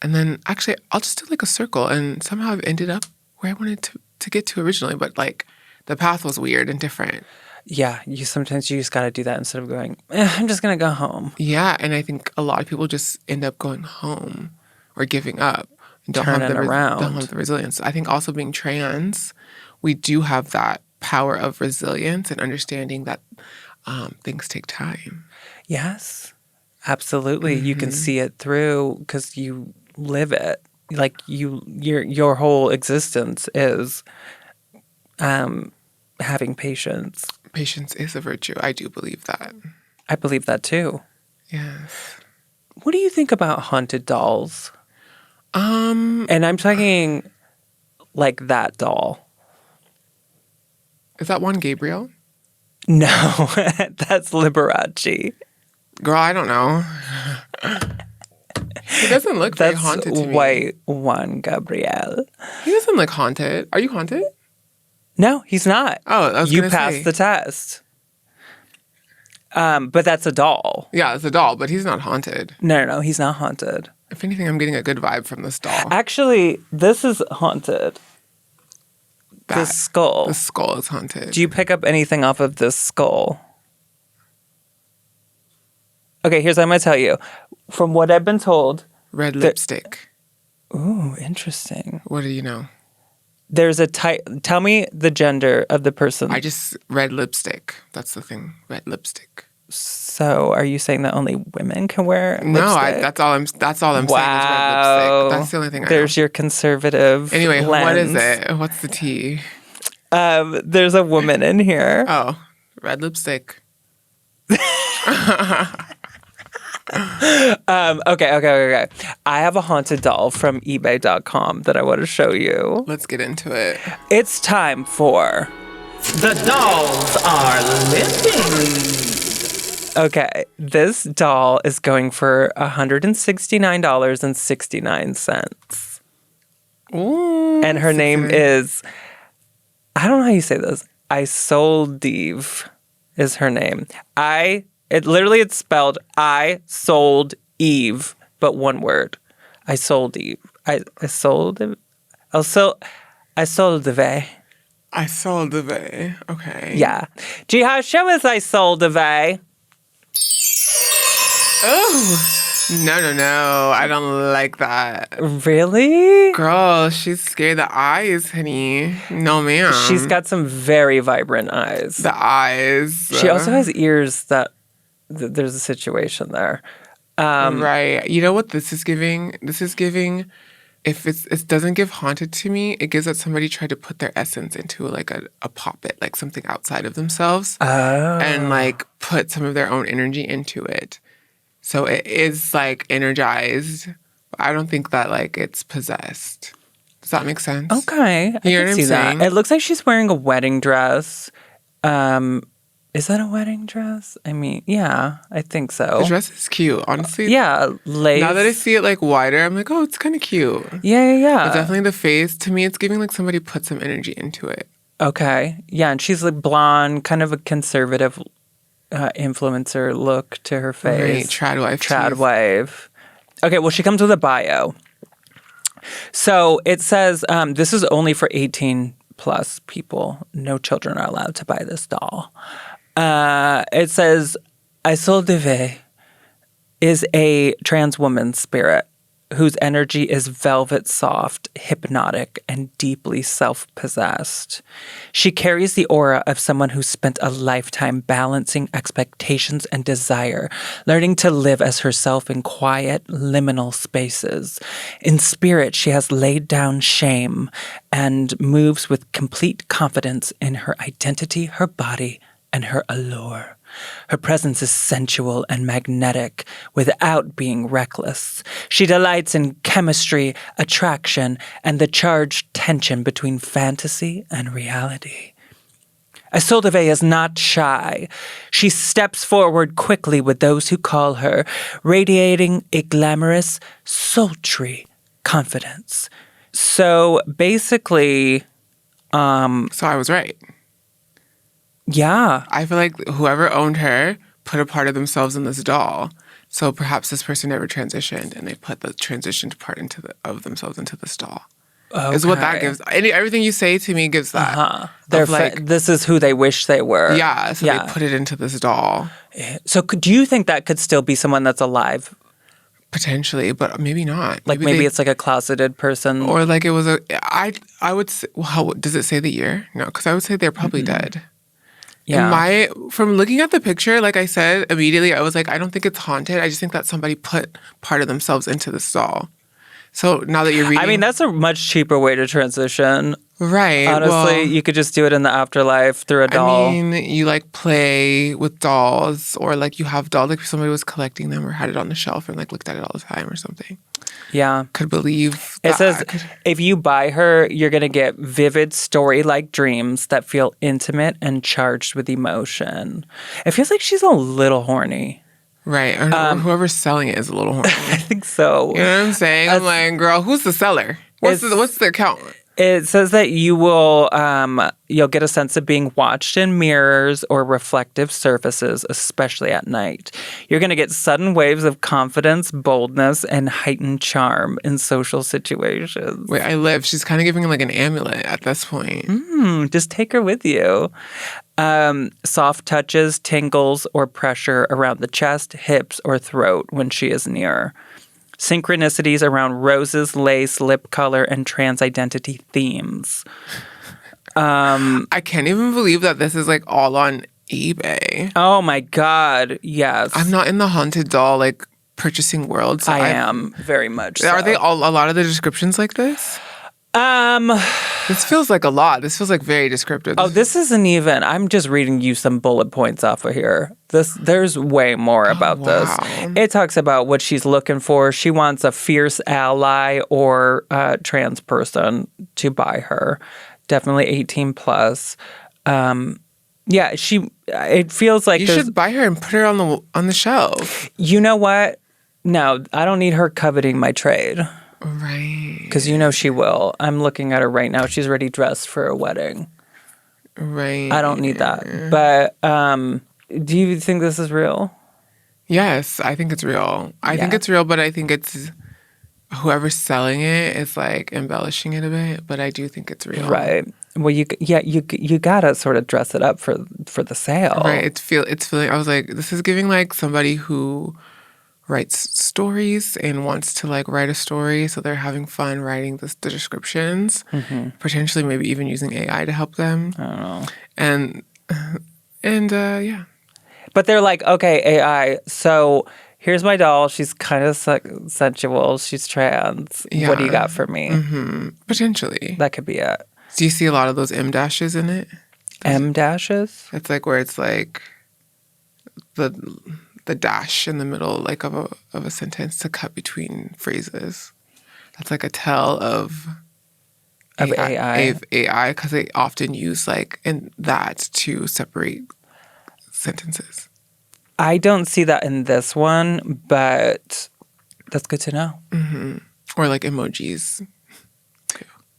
And then actually I'll just do like a circle, and somehow I've ended up where I wanted to get to originally. But like the path was weird and different. Yeah. Sometimes you just got to do that instead of going, I'm just going to go home. Yeah. And I think a lot of people just end up going home or giving up. Don't have the resilience. I think also being trans, we do have that power of resilience and understanding that things take time. Yes, absolutely. Mm-hmm. You can see it through because you live it. Like your whole existence is having patience. Patience is a virtue. I do believe that. I believe that too. Yes. What do you think about haunted dolls? And I'm talking like that doll. Is that one Gabriel? No, that's Liberace. Girl, I don't know. He doesn't look very haunted to me. That's white Juan Gabriel. He doesn't look haunted. Are you haunted? No, he's not. Oh, I was You passed the test. But that's a doll. Yeah, it's a doll, but he's not haunted. No, he's not haunted. If anything, I'm getting a good vibe from this doll. Actually, this is haunted. The skull. The skull is haunted. Do you pick up anything off of this skull? Okay, here's what I'm going to tell you. From what I've been told... Red lipstick. Ooh, interesting. What do you know? There's a type... Tell me the gender of the person. Red lipstick. That's the thing. Red lipstick. So, are you saying that only women can wear lipstick? No, that's all I'm saying is red lipstick. That's the only thing I know. There's your conservative Anyway, lens. What is it? What's the tea? There's a woman in here. Oh, red lipstick. Okay. I have a haunted doll from eBay.com that I want to show you. Let's get into it. It's time for... The dolls are living. Okay, this doll is going for $169.69. Ooh, and her name is, I don't know how you say this. Isolde is her name. It's spelled I sold Eve, but one word. Isolde. Isolde. Okay. Yeah. Jiha, show us Isolde. Oh, no. I don't like that. Really? Girl, she's scared. The eyes, honey. No, ma'am. She's got some very vibrant eyes. The eyes. She also has ears that there's a situation there. Right. You know what this is giving? This is giving... If it doesn't give haunted to me, it gives that somebody tried to put their essence into like a puppet, like something outside of themselves. Oh. And like put some of their own energy into it. So it is like energized. I don't think that like it's possessed. Does that make sense? Okay. I can see that. It looks like she's wearing a wedding dress. Is that a wedding dress? I mean, yeah, I think so. The dress is cute, honestly. Yeah, lace. Now that I see it like wider, I'm like, oh, it's kind of cute. Yeah. But definitely the face, to me, it's giving like somebody put some energy into it. Okay. Yeah, and she's like blonde, kind of a conservative influencer look to her face. Right, tradwife. Tradwife. Okay, well, she comes with a bio. So it says this is only for 18 plus people. No children are allowed to buy this doll. It says Isolde is a trans woman spirit whose energy is velvet soft, hypnotic, and deeply self-possessed. She carries the aura of someone who spent a lifetime balancing expectations and desire, learning to live as herself in quiet, liminal spaces. In spirit, she has laid down shame and moves with complete confidence in her identity, her body, and her allure. Her presence is sensual and magnetic without being reckless. She delights in chemistry, attraction, and the charged tension between fantasy and reality. Isolde is not shy. She steps forward quickly with those who call her, radiating a glamorous, sultry confidence. So basically... So I was right. Yeah. I feel like whoever owned her put a part of themselves in this doll. So perhaps this person never transitioned and they put the transitioned part of themselves into this doll. Okay. Is what that gives. Everything you say to me gives that. Uh-huh. This is who they wish they were. Yeah, so they put it into this doll. So do you think that could still be someone that's alive? Potentially, but maybe not. Like maybe it's like a closeted person. Or like it was I would say, well, does it say the year? No, because I would say they're probably dead. Yeah. From looking at the picture, like I said, immediately I was like, I don't think it's haunted. I just think that somebody put part of themselves into this doll. So now that you're reading... I mean, that's a much cheaper way to transition. Right. Honestly, you could just do it in the afterlife through a doll. I mean, you like play with dolls or like you have dolls, like somebody was collecting them or had it on the shelf and like looked at it all the time or something. Yeah. Could believe that. It says if you buy her, you're going to get vivid story-like dreams that feel intimate and charged with emotion. It feels like she's a little horny. Right. Or whoever's selling it is a little horny. I think so. You know what I'm saying? I'm like, girl, who's the seller? What's the account? It says that you will, you'll get a sense of being watched in mirrors or reflective surfaces, especially at night. You're going to get sudden waves of confidence, boldness, and heightened charm in social situations. Wait, I live. She's kind of giving like an amulet at this point. Just take her with you. Soft touches, tingles, or pressure around the chest, hips, or throat when she is near. Synchronicities around roses, lace, lip color, and trans identity themes. I can't even believe that this is like all on eBay. Oh my God, yes. I'm not in the haunted doll like purchasing world. So I am very much so. Are they a lot of the descriptions like this? This feels like a lot. This feels like very descriptive. This isn't even. I'm just reading you some bullet points off of here. There's way more about this. It talks about what she's looking for. She wants a fierce ally or trans person to buy her. Definitely 18 plus. Yeah, it feels like you should buy her and put her on the shelf. You know what? No, I don't need her coveting my trade. Right. Because you know she will. I'm looking at her right now. She's already dressed for a wedding. Right. I don't need that. But do you think this is real? Yes, I think it's real. I think it's real, but I think it's whoever's selling it is like embellishing it a bit. But I do think it's real. Right. Well, you gotta sort of dress it up for the sale. Right. It's feeling. I was like, this is giving like somebody who writes stories and wants to like write a story, so they're having fun writing the descriptions, potentially maybe even using AI to help them. I don't know. And yeah. But they're like, okay, AI, so here's my doll. She's kind of sensual. She's trans. Yeah. What do you got for me? Potentially. That could be it. Do you see a lot of those M dashes in it? M dashes? It's like where it's like the dash in the middle, like of a sentence to cut between phrases. That's like a tell of AI, because they often use like that to separate sentences. I don't see that in this one, but that's good to know. Or like emojis.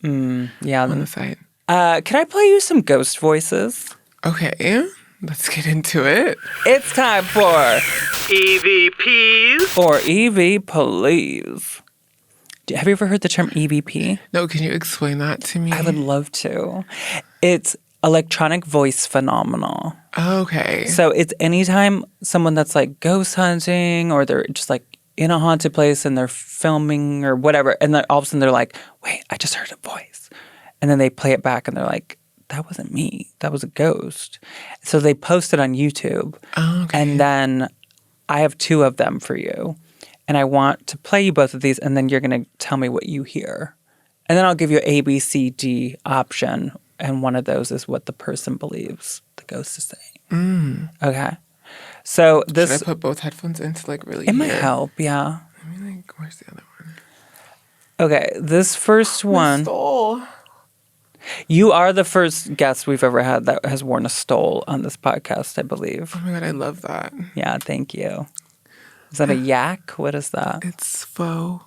Yeah, on the side. Can I play you some ghost voices? Okay. Let's get into it. It's time for EVPs. Or EV Police. Have you ever heard the term EVP? No, can you explain that to me? I would love to. It's electronic voice phenomenal. Okay. So it's anytime someone that's like ghost hunting or they're just like in a haunted place and they're filming or whatever, and then all of a sudden they're like, wait, I just heard a voice. And then they play it back and they're like, that wasn't me. That was a ghost. So they post it on YouTube. Oh, okay. And then I have 2 of them for you. And I want to play you both of these, and then you're going to tell me what you hear. And then I'll give you A, B, C, D option, and one of those is what the person believes the ghost is saying. Okay. So this... Should I put both headphones in to like really It might help, yeah. Let me like, where's the other one? Okay, this first one... Stole. You are the first guest we've ever had that has worn a stole on this podcast, I believe. Oh my God, I love that. Yeah, thank you. Is that a yak? What is that? It's faux.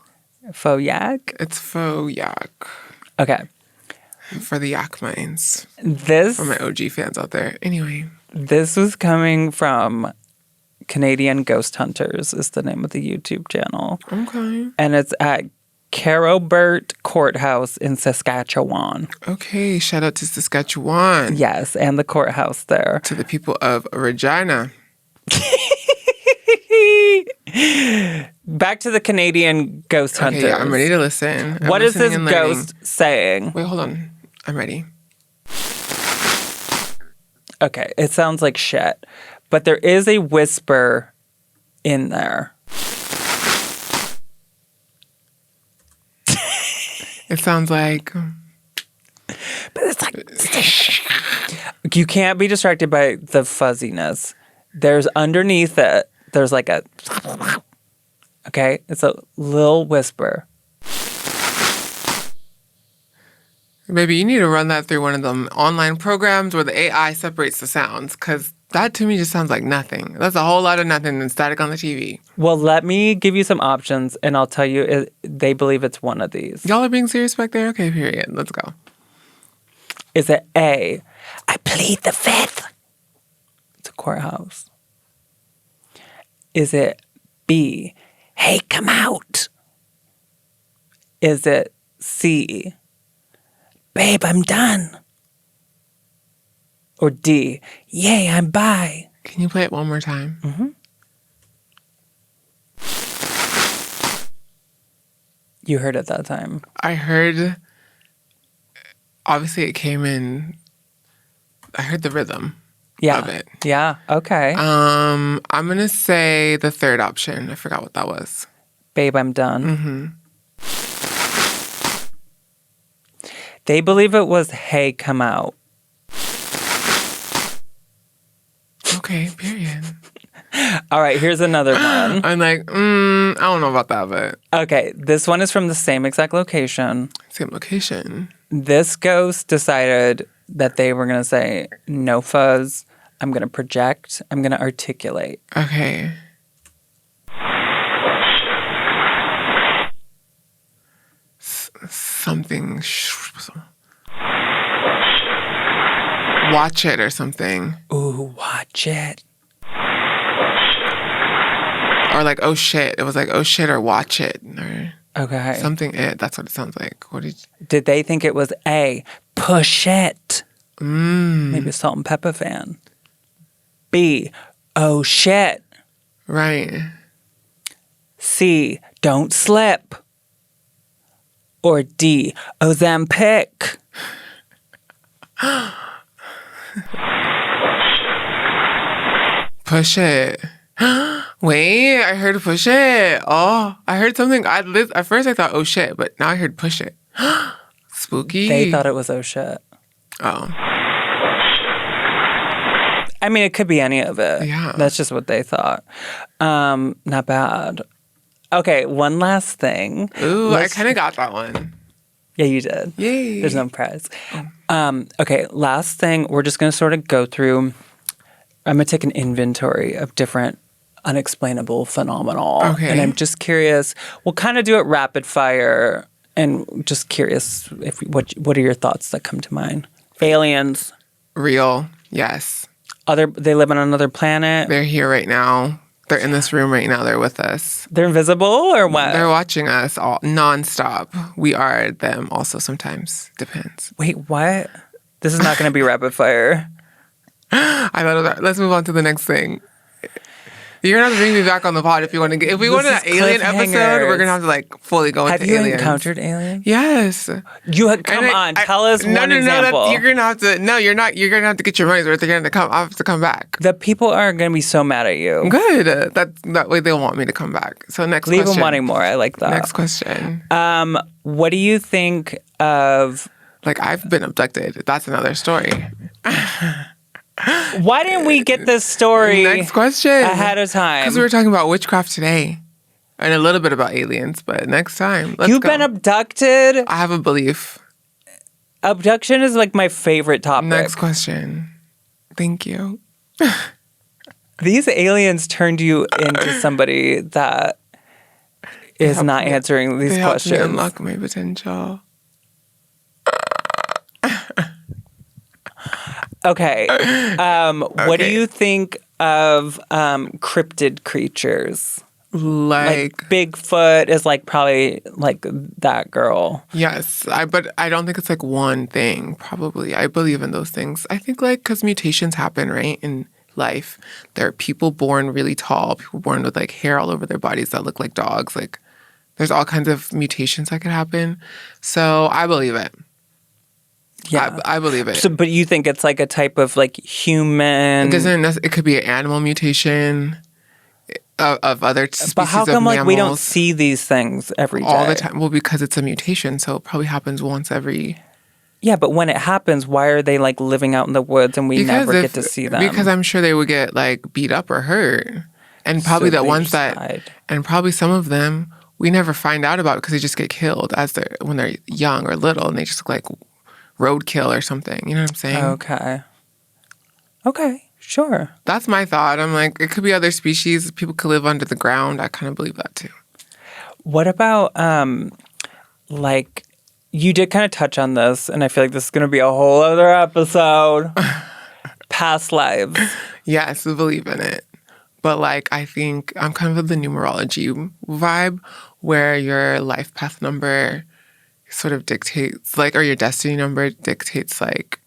Faux yak? It's faux yak. Okay. For the yak minds. This... For my OG fans out there. Anyway. This was coming from Canadian Ghost Hunters is the name of the YouTube channel. Okay. And it's at Carobert Courthouse in Saskatchewan. Okay, shout out to Saskatchewan. Yes, and the courthouse there. To the people of Regina. Back to the Canadian Ghost Hunters. Okay, yeah, I'm ready to listen. What is this ghost saying? Wait, hold on. I'm ready. Okay, it sounds like shit. But there is a whisper in there. It sounds like... But it's like... You can't be distracted by the fuzziness. There's underneath it, there's like a... Okay? It's a little whisper. Maybe you need to run that through one of them online programs where the AI separates the sounds, because that to me just sounds like nothing. That's a whole lot of nothing than static on the TV. Well, let me give you some options, and I'll tell you they believe it's one of these. Y'all are being serious back there? Okay, period. Let's go. Is it A, I plead the fifth? It's a courthouse. Is it B, hey, come out? Is it C, babe, I'm done? Or D, yay, I'm bi? Can you play it one more time? Mm-hmm. You heard it that time. I heard... Obviously, it came in... I heard the rhythm of it. Yeah, okay. I'm going to say the third option. I forgot what that was. Babe, I'm done. Mm-hmm. They believe it was, hey, come out. Okay, period. All right, here's another one. I'm like, I don't know about that, but... Okay, this one is from the same exact location. Same location. This ghost decided that they were going to say, no fuzz, I'm going to project, I'm going to articulate. Okay. Something... Watch it or something. Ooh, watch it. Or like, oh shit. It was like, oh shit or watch it. Or Okay. something that's what it sounds like. What did they think it was A, push it? Mm. Maybe a salt and pepper fan. B, oh shit. Right. C, don't slip. Or D, Ozempic. Push it. Wait, I heard push it. Oh, I heard something. At first I thought, oh shit, but now I heard push it. Spooky. They thought it was oh shit. Oh. I mean, it could be any of it. Yeah. That's just what they thought. Not bad. Okay, one last thing. Ooh, I kind of got that one. Yeah, you did. Yay. There's no prize. Okay, last thing. We're just going to sort of go through. I'm going to take an inventory of different unexplainable phenomenal. Okay. And I'm just curious. We'll kind of do it rapid fire. And just curious, what are your thoughts that come to mind? Aliens. Real. Yes. They live on another planet? They're here right now. They're in this room right now. They're with us. They're invisible or what? They're watching us all nonstop. We are them also sometimes. Depends. Wait, what? This is not going to be rapid fire. I thought of that. Let's move on to the next thing. You're gonna have to bring me back on the pod if you want to get. If we want an alien episode, we're gonna have to like fully go into aliens. Have you encountered aliens? Yes. Come on, tell us one example. You're gonna have to. No, you're not. You're gonna have to get your money's worth. They're gonna come. I have to come back. The people are gonna be so mad at you. Good. That way they'll want me to come back. So next question. Leave them wanting more. I like that. Next question. What do you think of? Like I've been abducted. That's another story. Why didn't we get this story next question ahead of time? Because we were talking about witchcraft today. And a little bit about aliens, but next time. You've been abducted? I have a belief. Abduction is like my favorite topic. Next question. Thank you. These aliens turned you into somebody that is not answering these questions. They helped me unlock my potential. Okay. What do you think of cryptid creatures? Like Bigfoot is like probably like that girl. Yes, but I don't think it's like one thing. Probably, I believe in those things. I think like because mutations happen, right, in life. There are people born really tall, people born with like hair all over their bodies that look like dogs. Like there's all kinds of mutations that could happen. So I believe it. Yeah, I believe it. So, but you think it's like a type of like human? It doesn't. It could be an animal mutation of other species. But how come like we don't see these things every day? All the time. Well, because it's a mutation, so it probably happens once every. Yeah, but when it happens, why are they like living out in the woods and we never get to see them? Because I'm sure they would get like beat up or hurt, and probably the ones that, and probably some of them we never find out about because they just get killed when they're young or little, and they just look like roadkill or something. You know what I'm saying? Okay, sure. That's my thought. I'm like, it could be other species. People could live under the ground. I kind of believe that too. What about, like, you did kind of touch on this, and I feel like this is going to be a whole other episode. Past lives. Yes, I believe in it. But, like, I think I'm kind of the numerology vibe where your life path number sort of dictates, like, or your destiny number dictates, like,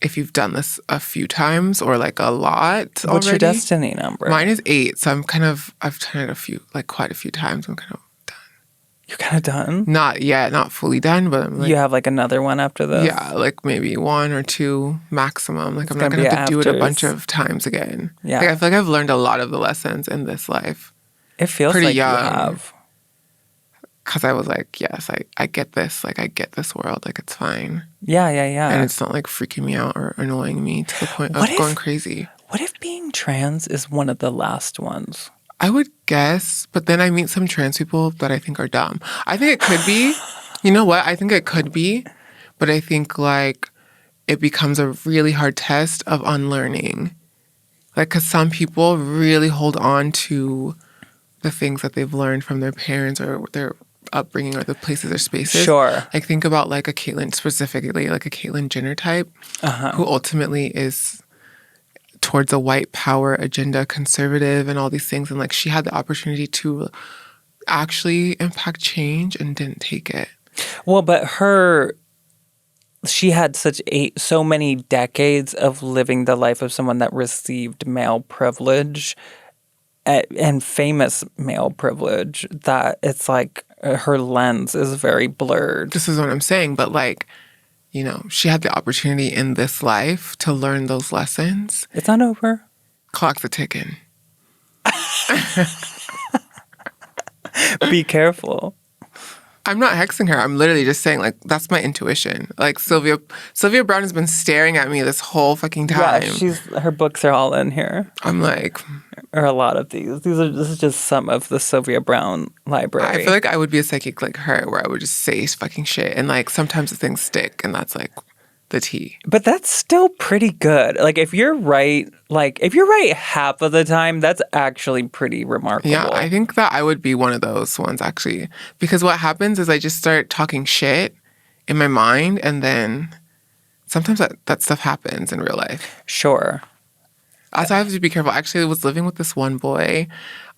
if you've done this a few times or, like, a lot already. What's your destiny number? Mine is 8, so I've done it quite a few times. I'm kind of done. You're kind of done? Not yet, not fully done, but I'm like... You have, like, another one after this? Yeah, like, maybe 1 or 2 maximum. Like, I'm not going to have to do it a bunch of times again. Yeah. Like, I feel like I've learned a lot of the lessons in this life. It feels pretty like young. You have. Because I was like, yes, I get this. Like, I get this world. Like, it's fine. Yeah. And it's not, like, freaking me out or annoying me to the point of going crazy. What if being trans is one of the last ones? I would guess, but then I meet some trans people that I think are dumb. I think it could be. You know what? I think it could be. But I think, like, it becomes a really hard test of unlearning. Like, because some people really hold on to the things that they've learned from their parents or their upbringing or the places or spaces. Sure. Like, think about, like, a Caitlyn, specifically, like a Caitlyn Jenner type, who ultimately is towards a white power agenda, conservative and all these things. And, like, she had the opportunity to actually impact change and didn't take it. Well, but she had so many decades of living the life of someone that received male privilege and famous male privilege that it's like her lens is very blurred. This is what I'm saying. But, like, you know, she had the opportunity in this life to learn those lessons. It's not over. Clock's a ticking. Be careful. I'm not hexing her. I'm literally just saying, like, that's my intuition. Like, Sylvia Brown has been staring at me this whole fucking time. Yeah, her books are all in here. I'm like... Or a lot of these. This is just some of the Sylvia Brown library. I feel like I would be a psychic like her, where I would just say fucking shit. And, like, sometimes the things stick, and that's, like, the tea. But that's still pretty good. Like, if you're right half of the time, that's actually pretty remarkable. Yeah, I think that I would be one of those ones, actually. Because what happens is I just start talking shit in my mind, and then sometimes that stuff happens in real life. Sure. Also, I have to be careful. Actually, I was living with this one boy,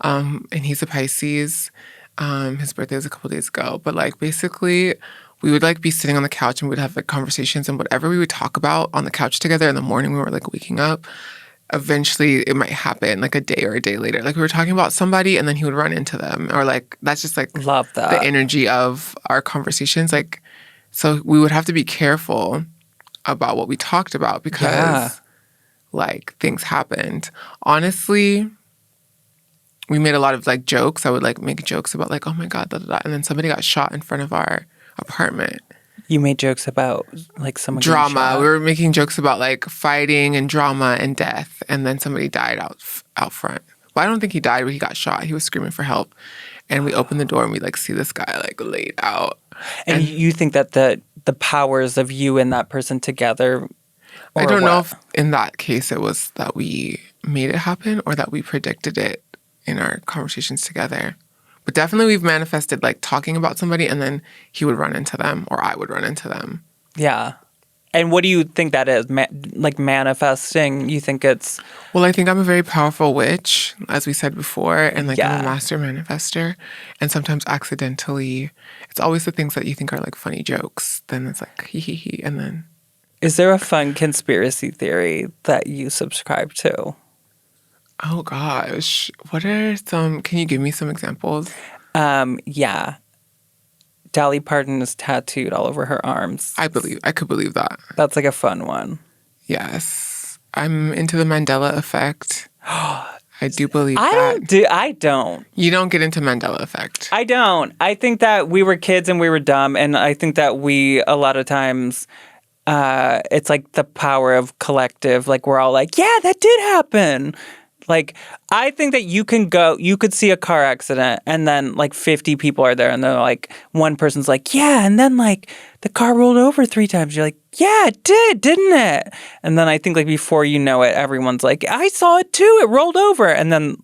and he's a Pisces. His birthday was a couple days ago. But, like, basically, we would, like, be sitting on the couch and we'd have, like, conversations. And whatever we would talk about on the couch together in the morning when we were, like, waking up, eventually it might happen, like, a day or a day later. Like, we were talking about somebody and then he would run into them. Or, like, that's just, like, love that. The energy of our conversations. Like, so we would have to be careful about what we talked about because, like, things happened. Honestly, we made a lot of, like, jokes. I would, like, make jokes about, like, oh, my God, da, da, da. And then somebody got shot in front of our apartment. You made jokes about, like, someone drama. getting shot? We were making jokes about, like, fighting and drama and death. And then somebody died out front. Well, I don't think he died, but he got shot. He was screaming for help. And we opened the door and we, like, see this guy, like, laid out. And you think that the powers of you and that person together... I don't know if in that case it was that we made it happen or that we predicted it in our conversations together. But definitely we've manifested, like, talking about somebody and then he would run into them or I would run into them. Yeah. And what do you think that is? Like, manifesting? You think it's... Well, I think I'm a very powerful witch, as we said before, and, like, I'm a master manifester. And sometimes accidentally, it's always the things that you think are, like, funny jokes. Then it's like, hee hee hee, and then... Is there a fun conspiracy theory that you subscribe to? Oh, gosh. What are some... Can you give me some examples? Yeah. Dolly Parton is tattooed all over her arms. I could believe that. That's, like, a fun one. Yes. I'm into the Mandela effect. I do believe that. I don't. You don't get into Mandela effect. I don't. I think that we were kids and we were dumb, and I think that we, a lot of times... it's like the power of collective. Like, we're all like, yeah, that did happen. Like, I think that you could see a car accident and then, like, 50 people are there and they're like, one person's like, yeah, and then, like, the car rolled over 3 times. You're like, yeah, it did, didn't it? And then I think, like, before you know it, everyone's like, I saw it too, it rolled over. And then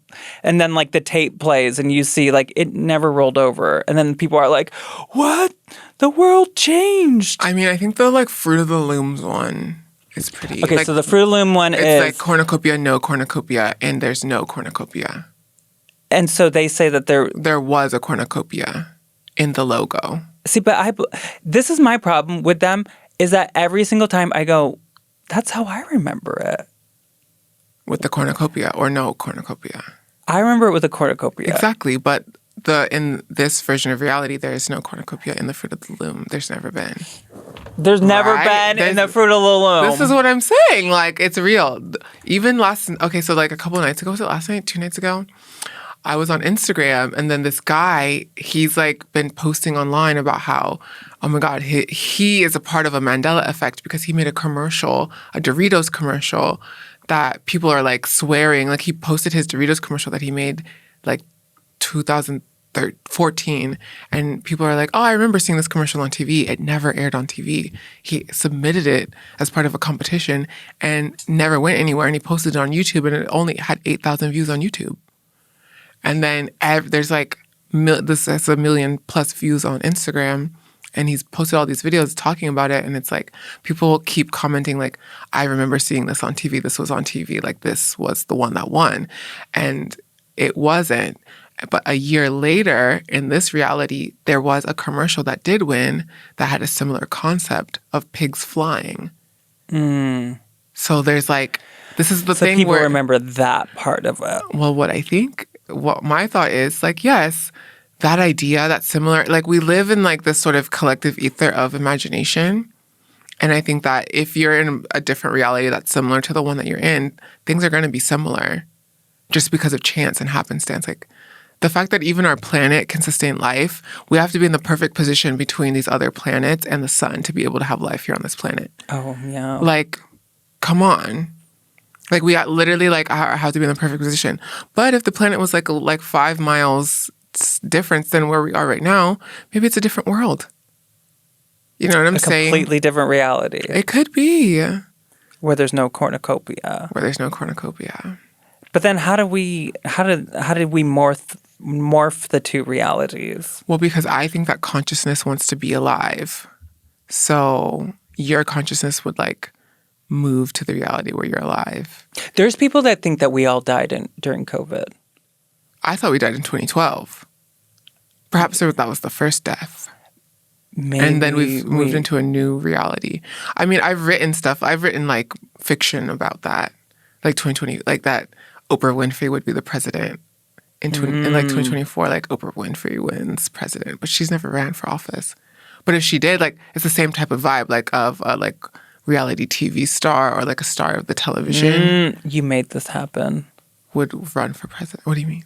like, the tape plays and you see, like, it never rolled over. And then people are like, what? The world changed. I mean, I think the, like, Fruit of the Looms one is pretty... Okay, like, so the Fruit of the Loom one is... It's like cornucopia, no cornucopia, and there's no cornucopia. And so they say that there was a cornucopia in the logo. See, but this is my problem with them, is that every single time I go, that's how I remember it. With the cornucopia or no cornucopia? I remember it with a cornucopia. Exactly, but in this version of reality, there is no cornucopia in the Fruit of the Loom. There's never been. There's never been in the Fruit of the Loom. This is what I'm saying. Like, it's real. Even so like a couple of nights ago, was it last night, 2 nights ago? I was on Instagram, and then this guy, he's, like, been posting online about how, oh my God, he is a part of a Mandela effect because he made a commercial, a Doritos commercial, that people are, like, swearing. Like, he posted his Doritos commercial that he made, like, 2014, and people are like, oh, I remember seeing this commercial on TV. It never aired on TV. He submitted it as part of a competition and never went anywhere, and he posted it on YouTube, and it only had 8,000 views on YouTube. And then there's, like, this has 1 million plus views on Instagram, and he's posted all these videos talking about it, and it's like, people keep commenting, like, I remember seeing this on TV. This was on TV. Like, this was the one that won. And it wasn't. But a year later, in this reality, there was a commercial that did win that had a similar concept of pigs flying. Mm. So there's, like, this is the thing people where... remember that part of it. Well, what my thought is, like, yes, that idea, that similar... Like, we live in, like, this sort of collective ether of imagination. And I think that if you're in a different reality that's similar to the one that you're in, things are going to be similar just because of chance and happenstance. Like, the fact that even our planet can sustain life, we have to be in the perfect position between these other planets and the sun to be able to have life here on this planet. Oh, yeah. Like, come on. Like, we literally, like, have to be in the perfect position. But if the planet was, like 5 miles difference than where we are right now, maybe it's a different world. You know what I'm saying? A completely different reality. It could be. Where there's no cornucopia. But then how did we morph the two realities? Well, because I think that consciousness wants to be alive. So your consciousness would, like, move to the reality where you're alive. There's people that think that we all died during COVID. I thought we died in 2012. Perhaps that was the first death. Maybe and then we've moved into a new reality. I mean, I've written stuff. I've written like fiction about that. Like 2020, like that Oprah Winfrey would be the president. In like 2024, like Oprah Winfrey wins president, but she's never ran for office. But if she did, like it's the same type of vibe, like of like reality TV star or like a star of the television. You made this happen. Would run for president. What do you mean?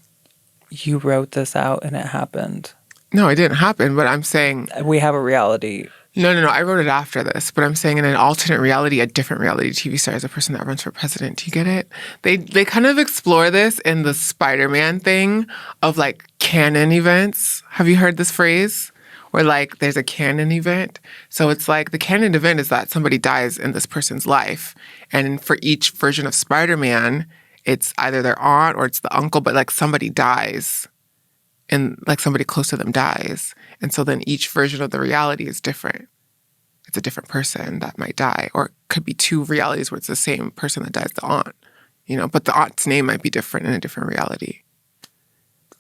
You wrote this out and it happened. No, it didn't happen, but I'm saying... We have a reality. No. I wrote it after this, but I'm saying in an alternate reality, a different reality TV star is a person that runs for president. Do you get it? They kind of explore this in the Spider-Man thing of like canon events. Have you heard this phrase? Where like there's a canon event. So it's like the canon event is that somebody dies in this person's life. And for each version of Spider-Man, it's either their aunt or it's the uncle, but like somebody dies. And like somebody close to them dies. And so then each version of the reality is different. It's a different person that might die. Or it could be two realities where it's the same person that dies, the aunt. You know, but the aunt's name might be different in a different reality.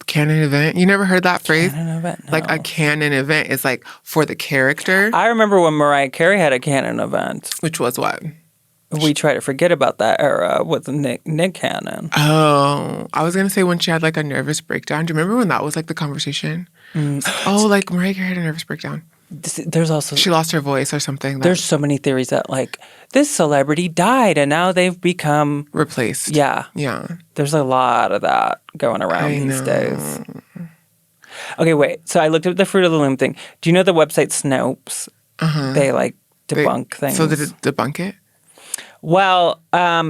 Canon event? You never heard that phrase? Canon event? No. Like a canon event is like for the character. I remember when Mariah Carey had a canon event. Which was what? We try to forget about that era with Nick Cannon. Oh, I was going to say when she had like a nervous breakdown. Do you remember when that was like the conversation? Oh, like Mariah Carey had a nervous breakdown. There's also... She lost her voice or something. There's so many theories that like this celebrity died and now they've become... replaced. Yeah. Yeah. There's a lot of that going around these days. Okay, wait. So I looked at the Fruit of the Loom thing. Do you know the website Snopes? They like debunk things. So did it debunk it? Well,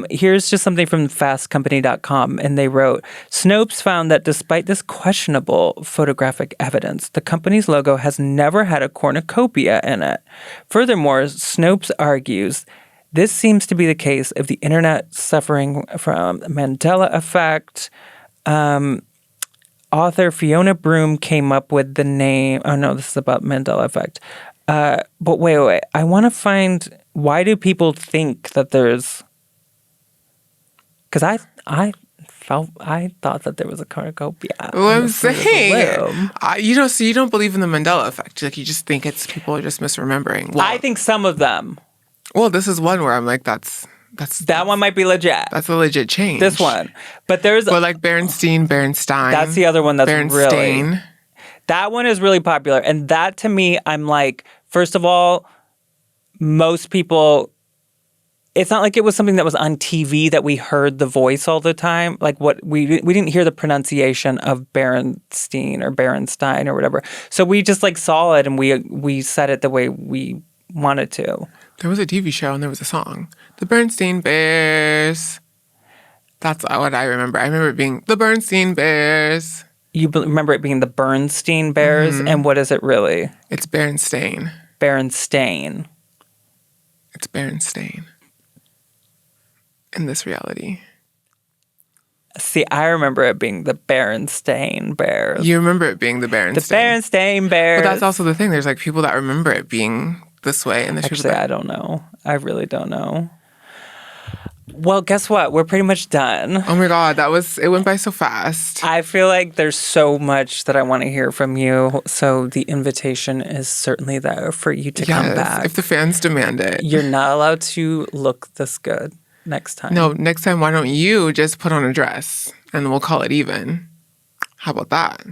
here's just something from fastcompany.com, and they wrote, Snopes found that despite this questionable photographic evidence, the company's logo has never had a cornucopia in it. Furthermore, Snopes argues this seems to be the case of the internet suffering from Mandela effect. Author Fiona Broom came up with the name. Oh, no, this is about Mandela effect. But wait. I want to find... Why do people think that there's... Because I thought that there was a cornucopia. Well, I'm saying, so you don't believe in the Mandela effect. Like you just think it's people are just misremembering. Well, I think some of them. Well, this is one where I'm like, that one might be legit. That's a legit change. This one, but there's like Berenstein. That's the other one that's Berenstain. Really. That one is really popular, and that to me, I'm like, first of all. Most people, it's not like it was something that was on TV that we heard the voice all the time. Like what we didn't hear the pronunciation of Berenstein or Berenstein or whatever. So we just like saw it and we said it the way we wanted to. There was a TV show and there was a song, The Bernstein Bears. That's what I remember. I remember it being The Bernstein Bears. You remember it being The Bernstein Bears, and what is it really? It's Berenstain. Berenstain. It's Berenstain in this reality. See, I remember it being the Berenstain Bears. You remember it being the Berenstain. The Berenstain Bears. But that's also the thing. There's like people that remember it being this way. And actually, I don't know. I really don't know. Well, guess what? We're pretty much done. Oh my God, it went by so fast. I feel like there's so much that I want to hear from you. So the invitation is certainly there for you to come back. If the fans demand it. You're not allowed to look this good next time. No, next time, why don't you just put on a dress and we'll call it even? How about that?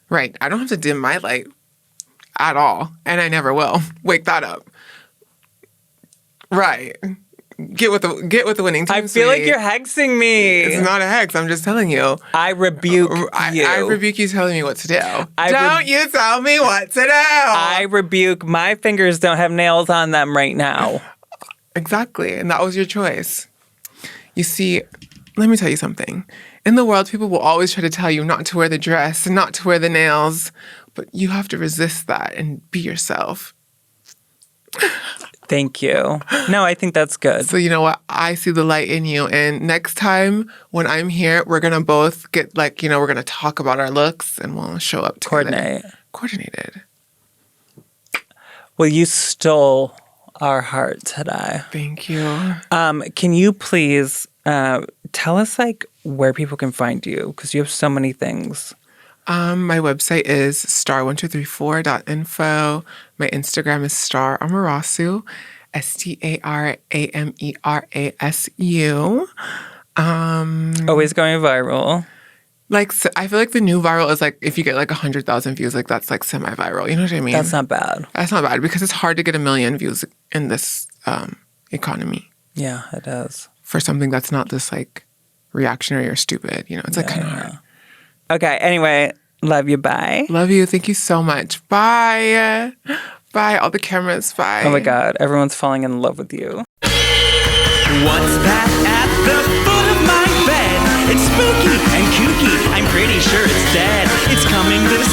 Right. I don't have to dim my light at all. And I never will. Wake that up. Right. Get with the winning team. I feel like you're hexing me. It's not a hex. I'm just telling you. I rebuke you. I rebuke you telling me what to do. Don't you tell me what to do. I rebuke. My fingers don't have nails on them right now. Exactly. And that was your choice. You see, let me tell you something. In the world, people will always try to tell you not to wear the dress and not to wear the nails. But you have to resist that and be yourself. Thank you. No, I think that's good. So you know what? I see the light in you. And next time when I'm here, we're going to both get we're going to talk about our looks and we'll show up together. Coordinated. Coordinated. Well, you stole our heart today. Thank you. Can you please tell us like where people can find you? Because you have so many things. My website is star1234.info. My Instagram is star Amerasu, STARAMERASU. Always going viral. Like, so I feel like the new viral is like, if you get like 100,000 views, like that's like semi-viral. You know what I mean? That's not bad. That's not bad because it's hard to get 1 million views in this economy. Yeah, it is. For something that's not this like reactionary or stupid. You know, it's like kind of hard. Okay, anyway, love you, bye. Love you. Thank you so much. Bye. Bye. All the cameras. Bye. Oh my God, everyone's falling in love with you. What's that at the foot of my bed? It's spooky and kooky. I'm pretty sure it's dead. It's coming this